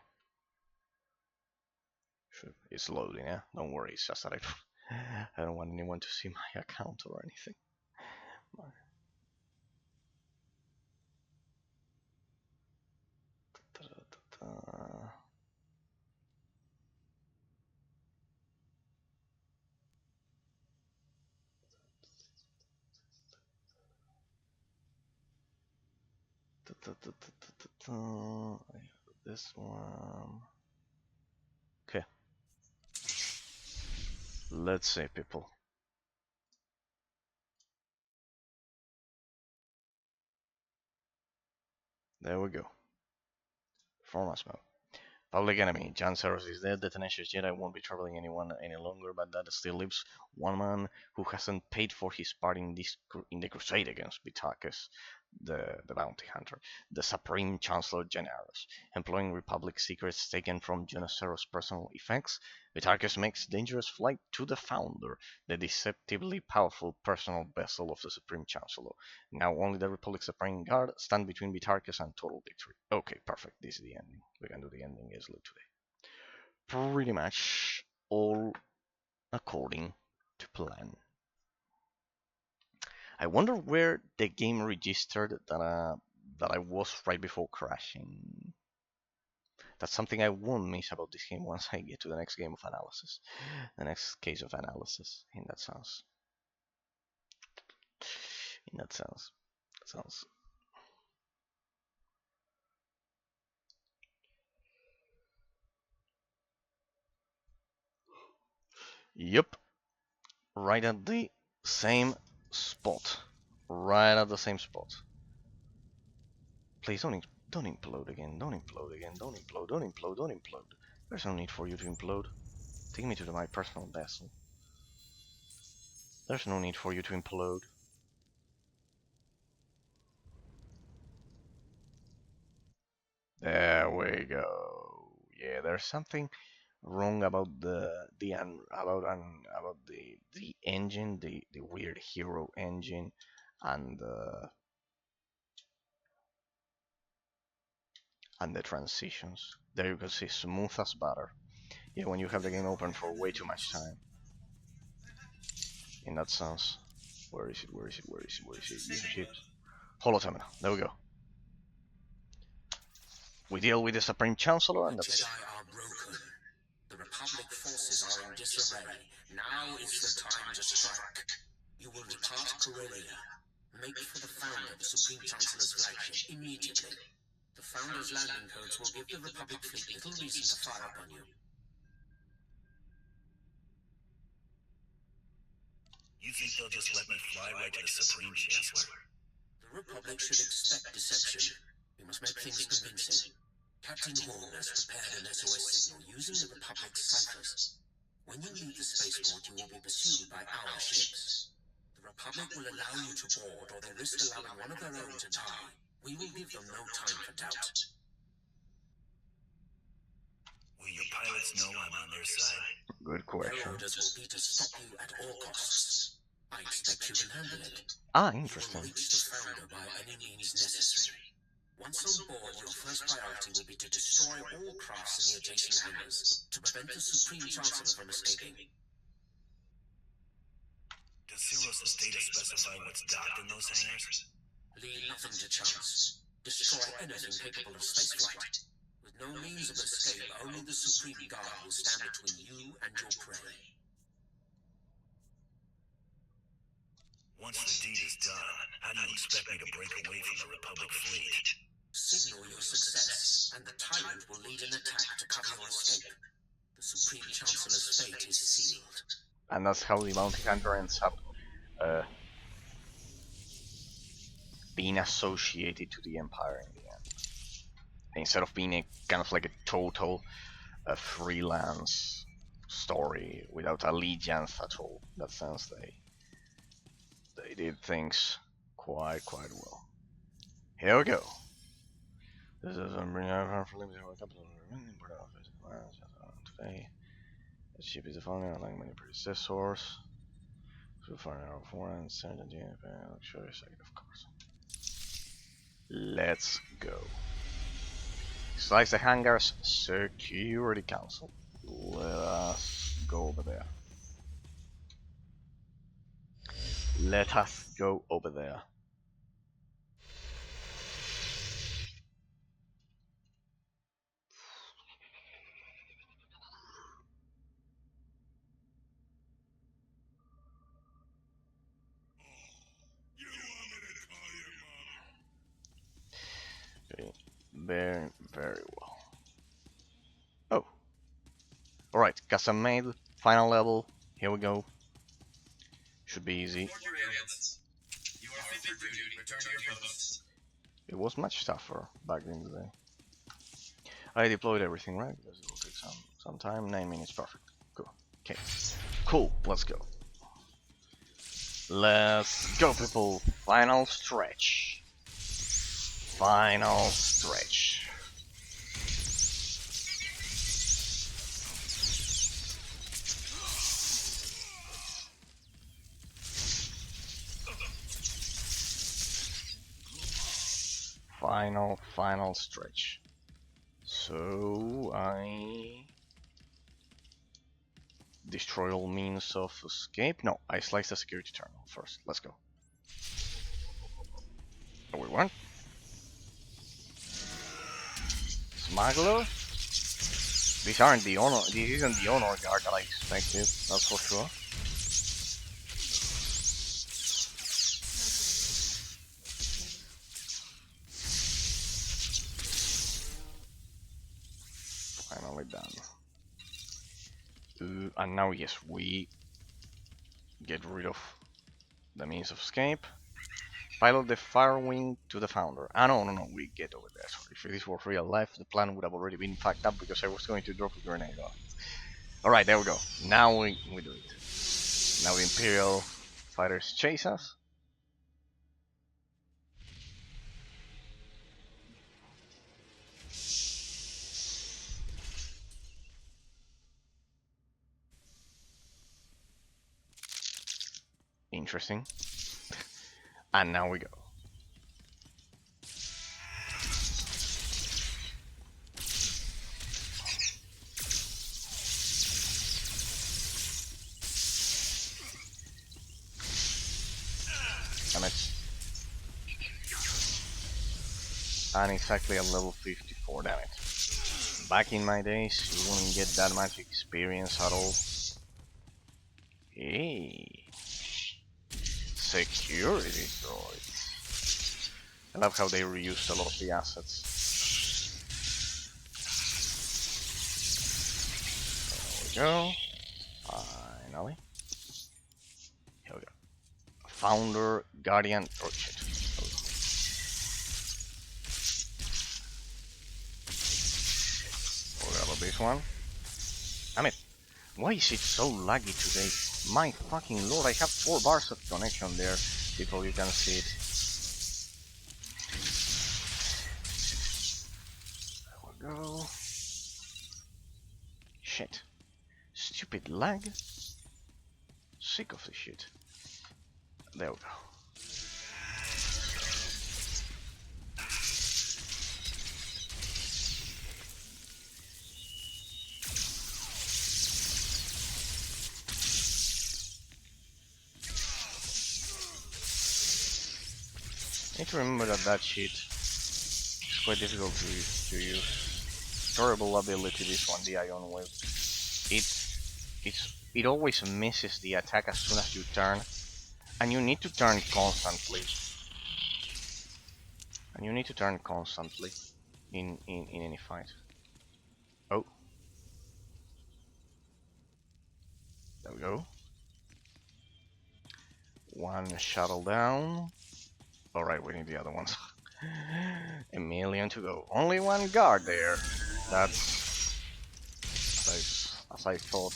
It's loading, yeah? Don't worry, it's just that I don't want anyone to see my account or anything. I have this one. Okay. Let's see, people. There we go. Performance mode. Public enemy. Jan Saros is dead. The Tenacious Jedi won't be troubling anyone any longer, but that still leaves one man who hasn't paid for his part in the crusade against Bitakis, the bounty hunter, the Supreme Chancellor Generous. Employing Republic secrets taken from Janesero's personal effects, Bitakis makes dangerous flight to the Founder, the deceptively powerful personal vessel of the Supreme Chancellor. Now only the Republic's Supreme Guard stand between Bitarchus and total victory. Okay, perfect. This is the ending. We can do the ending easily today. Pretty much all according to plan. I wonder where the game registered that I was right before crashing. That's something I won't miss about this game once I get to the next game of analysis. The next case of analysis, in that sense. In that sense. Sounds. Yep. Right at the same spot. Right at the same spot. Please don't implode again. Don't implode again. Don't implode. Don't implode. Don't implode. There's no need for you to implode. Take me to my personal vessel. There's no need for you to implode. There we go. Yeah, there's something wrong about the engine, the weird hero engine, and the transitions. There you can see smooth as butter. Yeah, when you have the game open for way too much time. In that sense. Where is it? Where is it? Where is it? Where is it? Game chips. Holo terminal. There we go. We deal with the Supreme Chancellor and that's it. Jedi are broken. The Republic forces are in disarray. Now is the time to strike. You will depart Corellia. Make for the Founder, the Supreme Chancellor's flagship, immediately. The Founder's landing codes will give the Republic fleet little reason to fire upon you. You think they'll just let me fly right to the Supreme Chancellor? The Republic should expect deception. We must make things convincing. Captain Hall has prepared an SOS signal using the Republic's ciphers. When you leave the spaceport, you will be pursued by our ships. The Republic will allow you to board, or they risk allowing one of their own to die. We will give them no time for doubt. Will your pilots know I'm on their side? Good Their question. orders will be to stop you at all costs. I expect you can handle it. Ah, You interesting. will reach the Founder by any means necessary. Once on board, your first priority will be to destroy all crafts in the adjacent hangars, to prevent the Supreme Chancellor from escaping. Does Cirrus's data specify what's docked in those hangars? Leave nothing to chance. Destroy anything capable of spaceflight. With no means of escape, only the Supreme Guard will stand between you and your prey. Once the deed is done, how do you expect me to break away from the Republic fleet? Signal your success, and the Tyrant will lead an attack to cover your escape. The Supreme Chancellor's fate is sealed. And that's how the bounty hunter ends up being associated to the Empire in the end. Instead of being a kind of like a total freelance story without allegiance at all. In that sense, they did things quite well. Here we go. This is a for limited capital today. The ship is a founder like many predecessors. So far now, foreign certainty and luxury second, of course. Let's go. Slice the hangars, Security Council. Let us go over there. Let us go over there. Okay, very well. Oh, all right, custom made, final level. Here we go. Should be easy. It was much tougher back in the day. I deployed everything, right? Because it will take some time. 9 minutes, perfect. Cool. Okay. Cool. Let's go. Let's go, people. Final stretch. Final stretch. Final stretch. So I destroy all means of escape. No, I slice the security terminal first. Let's go. Oh, we won. Smuggler. These aren't the honor. This isn't the honor guard that I expected. That's for sure. Finally done. And now, yes, we get rid of the means of escape. Pilot the fire wing to the founder. Ah, no, we get over there. Sorry, if this were real life, the plan would have already been fucked up because I was going to drop a grenade on it. Alright, there we go. Now we do it. Now the Imperial fighters chase us. Interesting. And now we go. Damage. And exactly at level 54 damage. Back in my days, you wouldn't get that much experience at all. Hey. Security droids. I love how they reused a lot of the assets. There we go. Finally. Here we go. Founder, Guardian, oh shit. We'll grab this one. Damn it. Why is it so laggy today? My fucking lord, I have 4 bars of connection there. People, you can see it. There we go. Shit. Stupid lag. Sick of this shit. There we go. Need to remember that that shit is quite difficult to use. Terrible ability this one, the Ion Wave. It always misses the attack as soon as you turn, and you need to turn constantly. In any fight. Oh, there we go. One shuttle down. Alright, we need the other ones. A million to go. Only one guard there. That's as I thought.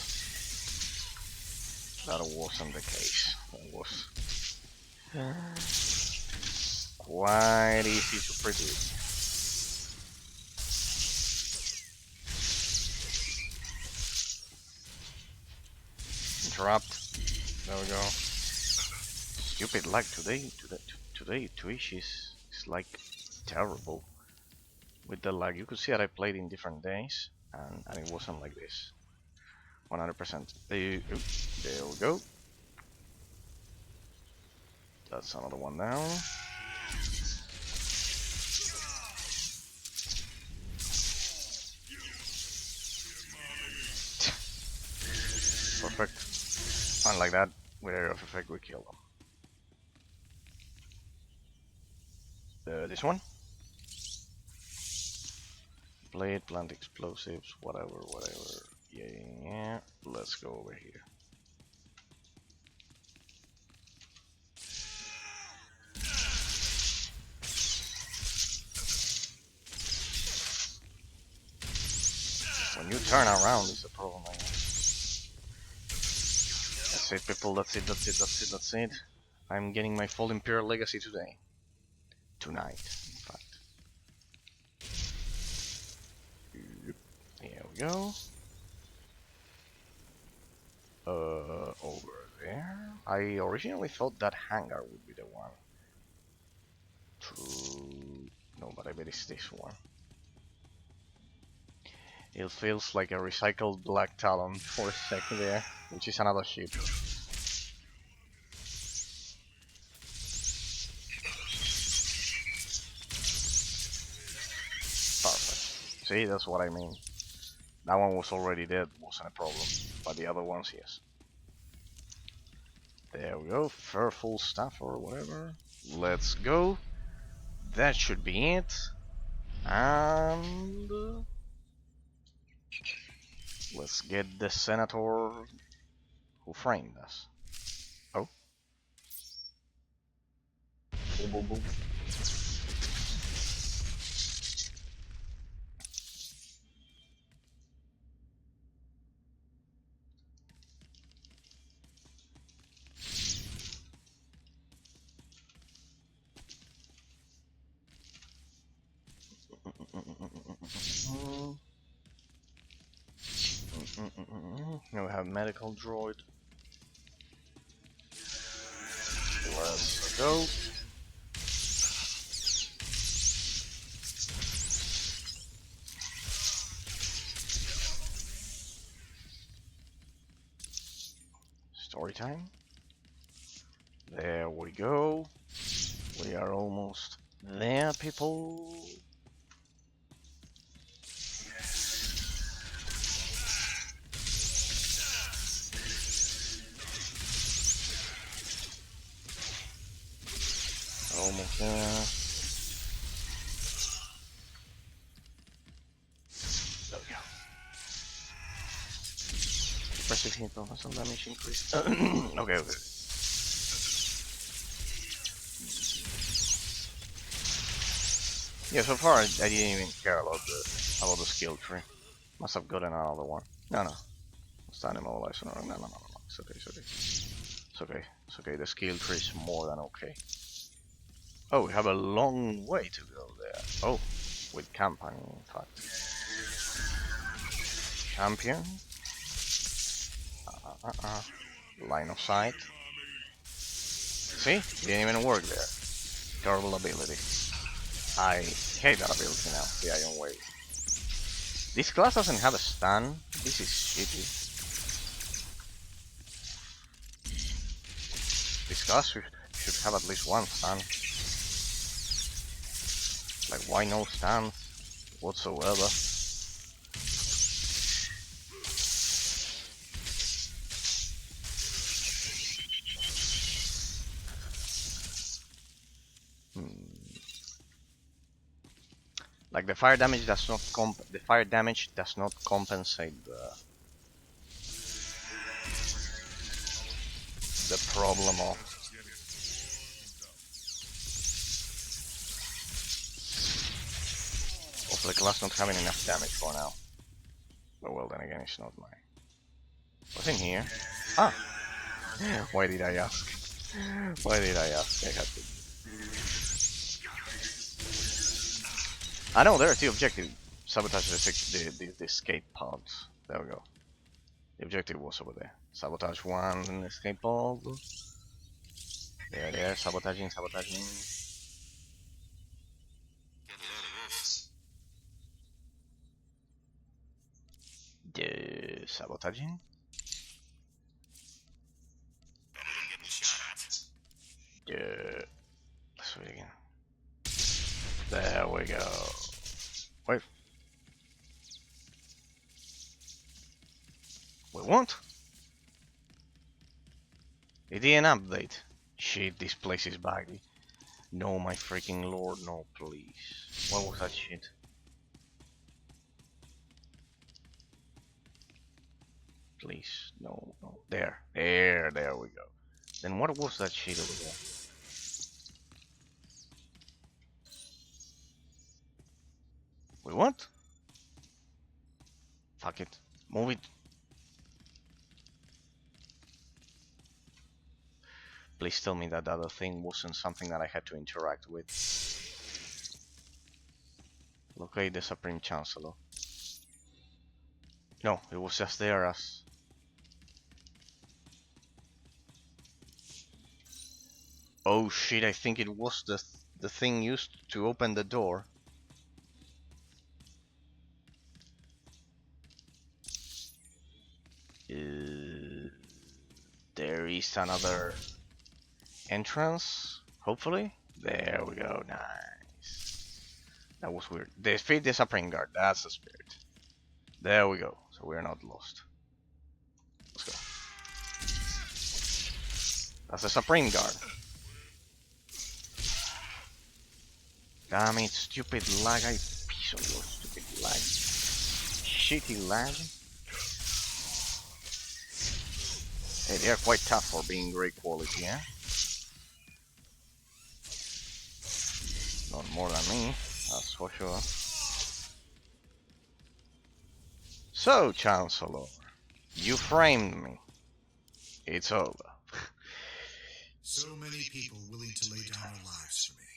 That wasn't the case. That was quite easy to predict. Interrupt. There we go. Stupid lag today Twitch is like terrible with the lag. You could see that I played in different days and it wasn't like this. 100%. There we go. That's another one down. Perfect. And like that, with area of effect, we kill them. This one. Blade, plant explosives, whatever. Yeah. Let's go over here. When you turn around, it's a problem. That's it, people. That's it. I'm getting my full Imperial Legacy today. Tonight, in fact. Here we go. Over there. I originally thought that hangar would be the one. True. No, but I bet it's this one. It feels like a recycled Black Talon for a second there, which is another ship. Perfect. See, that's what I mean. That one was already dead, wasn't a problem. But the other ones, yes. There we go, full staff or whatever. Let's go. That should be it. And let's get the senator who framed us. Oh. Boom, boom, boom. Now we have medical droid. Let's go. Story time. There we go. We are almost there, people. Almost there. There we go. Pressing hit on some damage increase. Okay. Yeah, so far I didn't even care about the skill tree. Must have gotten another one. No. Stand immobilized. No. It's okay. The skill tree is more than okay. Oh, we have a long way to go there. Oh, with campaign, in fact. Champion. Line of sight. See? Didn't even work there. Terrible ability. I hate that ability now, the Iron Wave. This class doesn't have a stun. This is shitty. This class should have at least one stun. Like, why no stance whatsoever? Like the fire damage does not compensate the problem of the glass not having enough damage for now. But well, then again, it's not mine. What's in here? Ah! Why did I ask? Why did I ask? I had to. I know, there's the objective. Sabotage the escape pods. There we go. The objective was over there. Sabotage one escape pod. There, sabotaging. The sabotaging. Yeah. Let's do it again. There we go. Wait. Wait, what? It didn't update. Shit, this place is buggy. No, my freaking lord, no, please. What was that shit? Please, no. There we go. Then what was that shit over there? Wait, what? Fuck it. Move it. Please tell me that the other thing wasn't something that I had to interact with. Locate the Supreme Chancellor. No, it was just there as... Oh shit, I think it was the thing used to open the door. There is another entrance, hopefully. There we go, nice. That was weird. Defeat the Supreme Guard, that's the spirit. There we go, so we're not lost. Let's go. That's the Supreme Guard. Damn it, stupid lag, I piece on your stupid lag. Shitty lag. Hey, they're quite tough for being great quality, eh? Not more than me, that's for sure. So, Chancellor, you framed me. It's over. So many people willing to lay down their lives for me.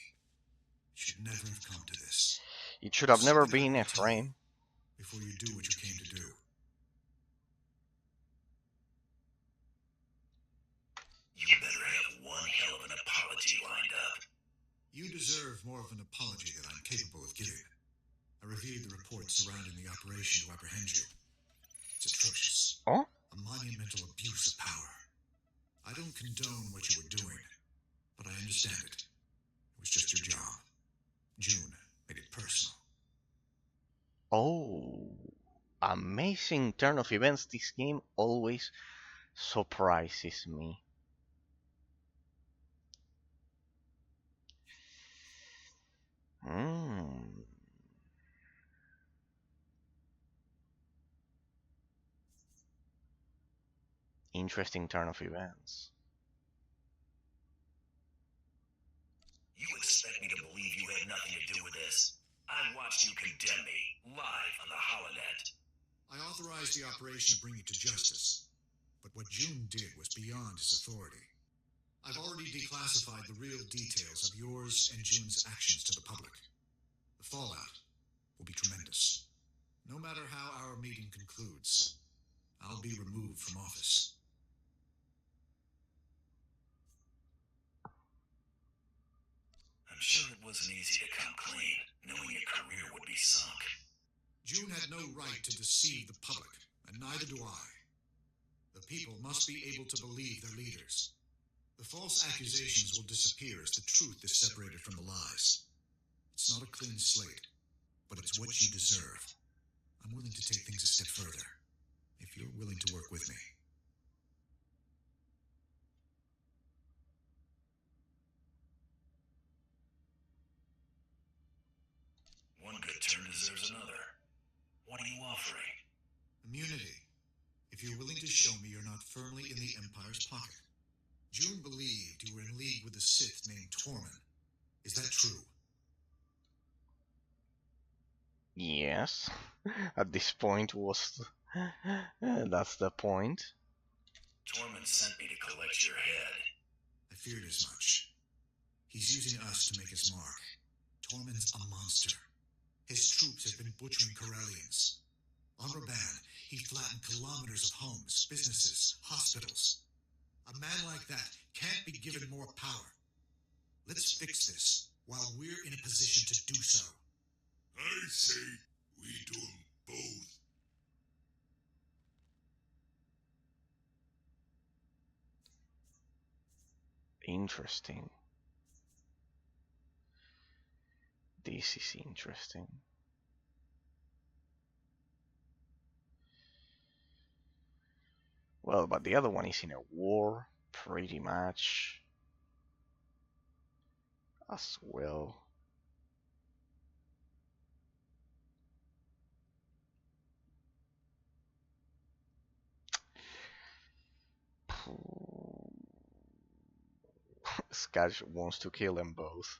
It should never have come to this. It should have never been a frame. Before you do what you came to do. You better have one hell of an apology lined up. You deserve more of an apology than I'm capable of giving. I reviewed the reports surrounding the operation to apprehend you. It's atrocious. Oh? A monumental abuse of power. I don't condone what you were doing, but I understand it. It was just your job. June made it personal. Oh, amazing turn of events. This game always surprises me. Interesting turn of events. You expect me to believe you had nothing to do with this? I watched you condemn me, live on the holonet. I authorized the operation to bring you to justice, but what June did was beyond his authority. I've already declassified the real details of yours and June's actions to the public. The fallout will be tremendous. No matter how our meeting concludes, I'll be removed from office. I'm sure it wasn't easy to come clean, knowing your career would be sunk. June had no right to deceive the public, and neither do I. The people must be able to believe their leaders. The false accusations will disappear as the truth is separated from the lies. It's not a clean slate, but it's what you deserve. I'm willing to take things a step further, if you're willing to work with me. One good turn deserves another. What are you offering? Immunity. If you're willing to show me you're not firmly in the Empire's pocket. June believed you were in league with a Sith named Tormund. Is that true? Yes. At this point was... that's the point. Tormund sent me to collect your head. I feared as much. He's using us to make his mark. Tormund's a monster. His troops have been butchering Corellians. On Raban, he flattened kilometers of homes, businesses, hospitals. A man like that can't be given more power. Let's fix this while we're in a position to do so. I say we do them both. Interesting. This is interesting. Well, but the other one is in a war, pretty much, as well. Sketch wants to kill them both.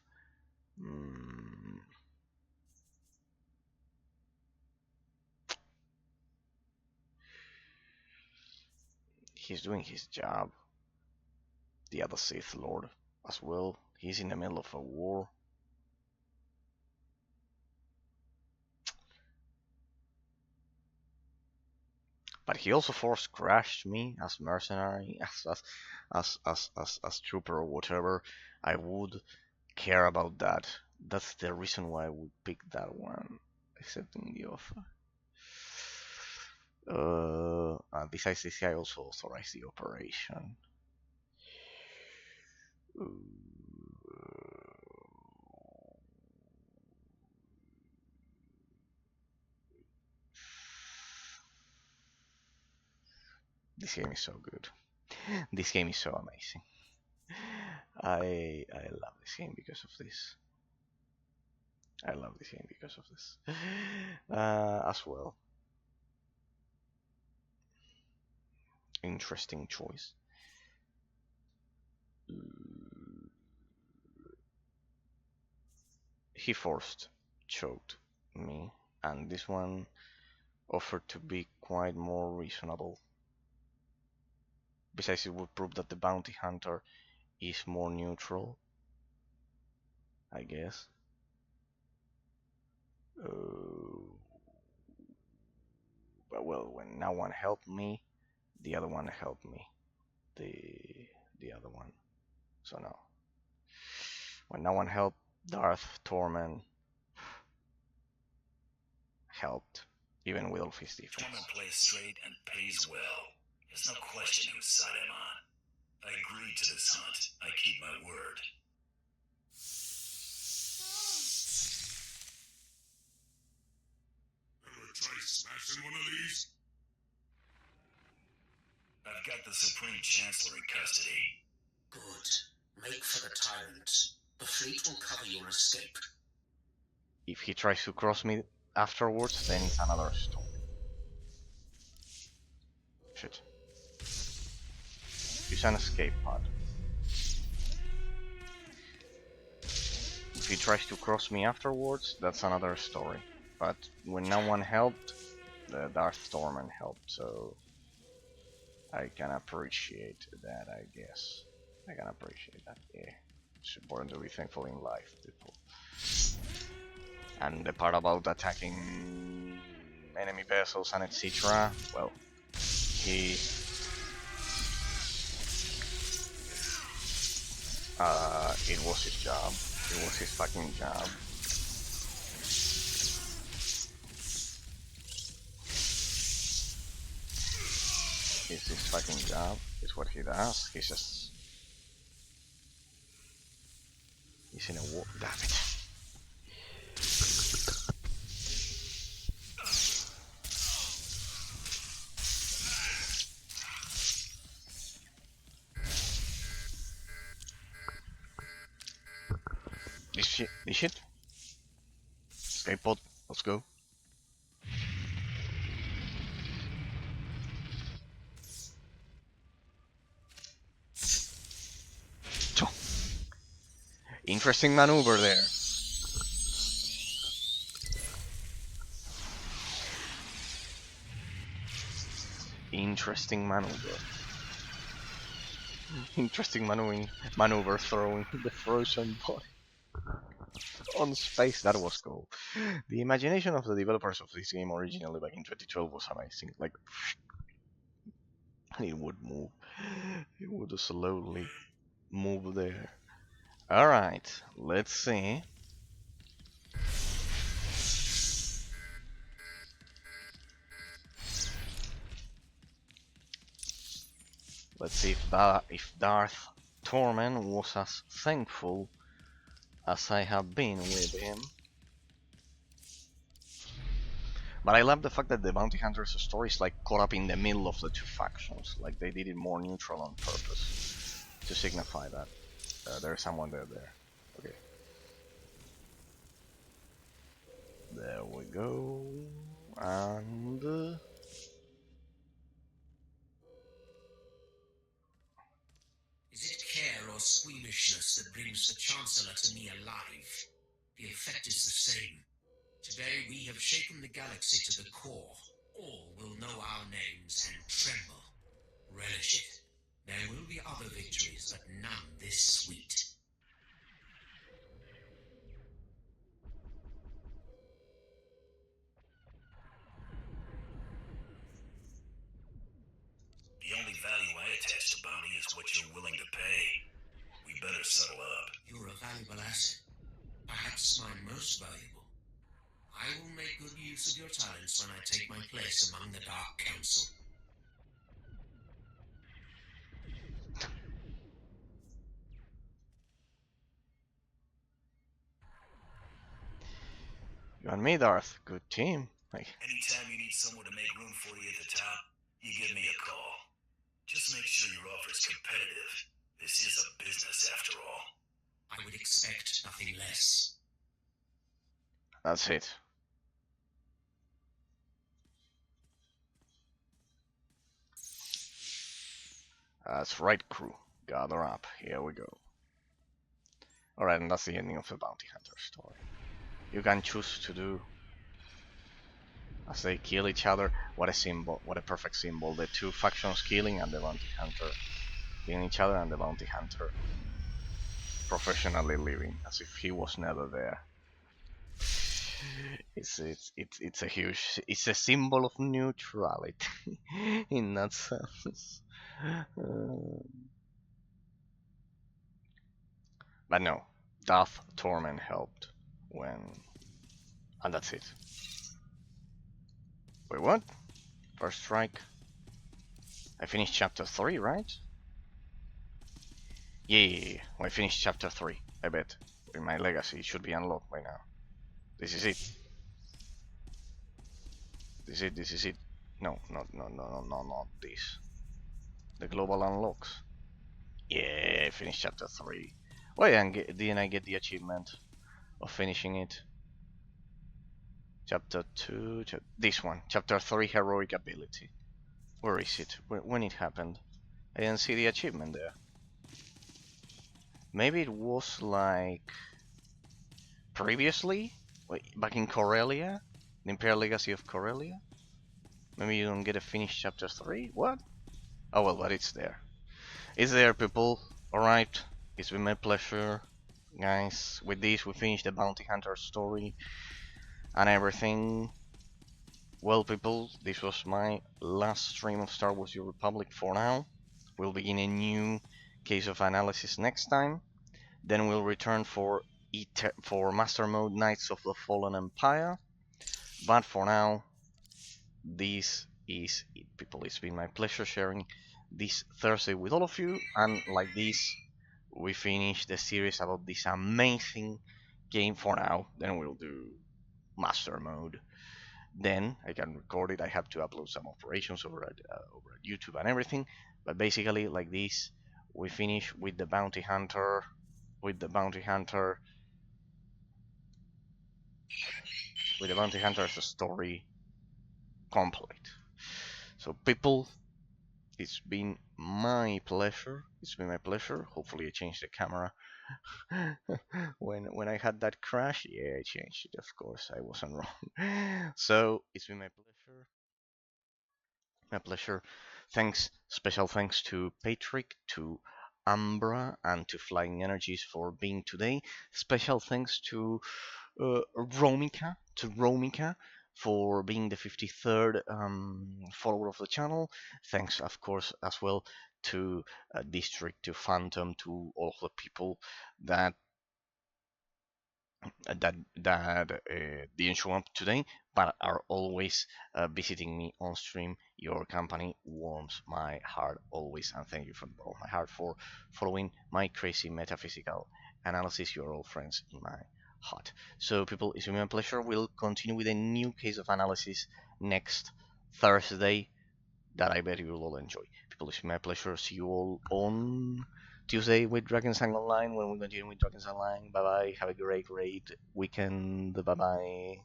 He's doing his job. The other Sith Lord as well. He's in the middle of a war. But he also force crashed me as mercenary, as trooper or whatever. I would care about that. That's the reason why I would pick that one, accepting the offer. Besides this, I also authorized the operation. This game is so good. This game is so amazing. I love this game because of this. I love this game because of this. As well. Interesting choice. He forced choked me, and this one offered to be quite more reasonable. Besides, it would prove that the bounty hunter is more neutral, I guess. But well, when no one helped me, the other one helped me. The other one. So no. When no one helped, Darth Tormund helped, even with all of his defense. Tormund plays straight and pays well. There's no question whose side I'm on. I agreed to this hunt. I keep my word. Ever try smashing one of these? I've got the Supreme Chancellor in custody. Good. Make for the tyrant. The fleet will cover your escape. If he tries to cross me afterwards, then it's another story. Shit. Use an escape pod. If he tries to cross me afterwards, that's another story. But when no one helped, the Darth Tormund helped, so I can appreciate that, I guess. I can appreciate that, yeah. It's important to be thankful in life, people. And the part about attacking enemy vessels and etc., well, it was his job. It was his fucking job. It's his fucking job. It's what he does. He's in a war. Damn it. This shit. Escape pod. Let's go. Interesting maneuver there. Interesting maneuver. Interesting maneuver throwing the frozen body on space. That was cool. The imagination of the developers of this game originally back in 2012 was amazing. Like, it would move. It would slowly move there. Alright, let's see. Let's see if Darth Torment was as thankful as I have been with him. But I love the fact that the Bounty Hunter's story is like caught up in the middle of the two factions. Like they did it more neutral on purpose to signify that there's someone there. Okay. There we go. And Is it care or squeamishness that brings the Chancellor to me alive? The effect is the same. Today we have shaken the galaxy to the core. All will know our names and tremble. Relish it. There will be other victories, but none this sweet. The only value I attach to bounty is what you're willing to pay. We better settle up. You're a valuable asset. Perhaps my most valuable. I will make good use of your talents when I take my place among the Dark Council. you and me, Darth, good team. Like, Anytime you need someone to make room for you at the top, you give me a call. Just make sure your offer's competitive. This is a business after all. I would expect nothing less. that's it. That's right, crew. Gather up. Here we go. Alright, and that's the ending of the Bounty Hunter story. You can choose to do as they kill each other. What a symbol. What a perfect symbol. The two factions killing and the Bounty Hunter killing each other, and the Bounty Hunter professionally living as if he was never there. It's a huge. It's a symbol of neutrality in that sense. But no, Darth Torment helped when, and that's it. Wait, what? First strike. I finished chapter 3, right? Yeah, I finished chapter 3. I bet. With my legacy, it should be unlocked by now. This is it. This is it. No, not this. The global unlocks. Yeah, I finished chapter 3. Oh yeah, and didn't I get the achievement of finishing it? Chapter 2, this one. Chapter 3, heroic ability. Where is it? When it happened? I didn't see the achievement there. Maybe it was like previously? Wait, back in Corellia? The Imperial Legacy of Corellia? Maybe you don't get to finish chapter 3? What? Oh well, but it's there. It's there, people. Alright, it's been my pleasure. Guys, with this we finish the Bounty Hunter story and everything. Well, people, this was my last stream of Star Wars: New Republic for now. We'll begin a new case of analysis next time. Then we'll return for Master Mode Knights of the Fallen Empire. But for now, this is it, people. It's been my pleasure sharing this Thursday with all of you. And like this, we finish the series about this amazing game for now. Then we'll do Master Mode. Then I can record it. I have to upload some operations over at YouTube and everything. But basically, like this, we finish with the Bounty Hunter. with the Bounty Hunter's story complete. So, people, it's been my pleasure. It's been my pleasure. Hopefully, I changed the camera when I had that crash. Yeah, I changed it. Of course, I wasn't wrong. So, it's been my pleasure. My pleasure. Thanks, special thanks to Patrick, to Ambra, and to Flying Energies for being today. Special thanks to Romika for being the 53rd follower of the channel. Thanks, of course, as well to District, to Phantom, to all of the people that didn't show up today, but are always visiting me on stream. Your company warms my heart always, and thank you from the bottom of my heart for following my crazy metaphysical analysis. You're all friends in my heart. So, people, it's been my pleasure. We'll continue with a new case of analysis next Thursday that I bet you will all enjoy. People, it's my pleasure. See you all on Tuesday with Dragon's Sang Online when we continue with Dragon's Online. Bye bye. Have a great, great weekend. Bye bye.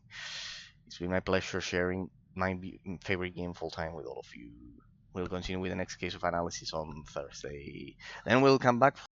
It's been my pleasure sharing my favorite game full time with all of you. We'll continue with the next case of analysis on Thursday. Then we'll come back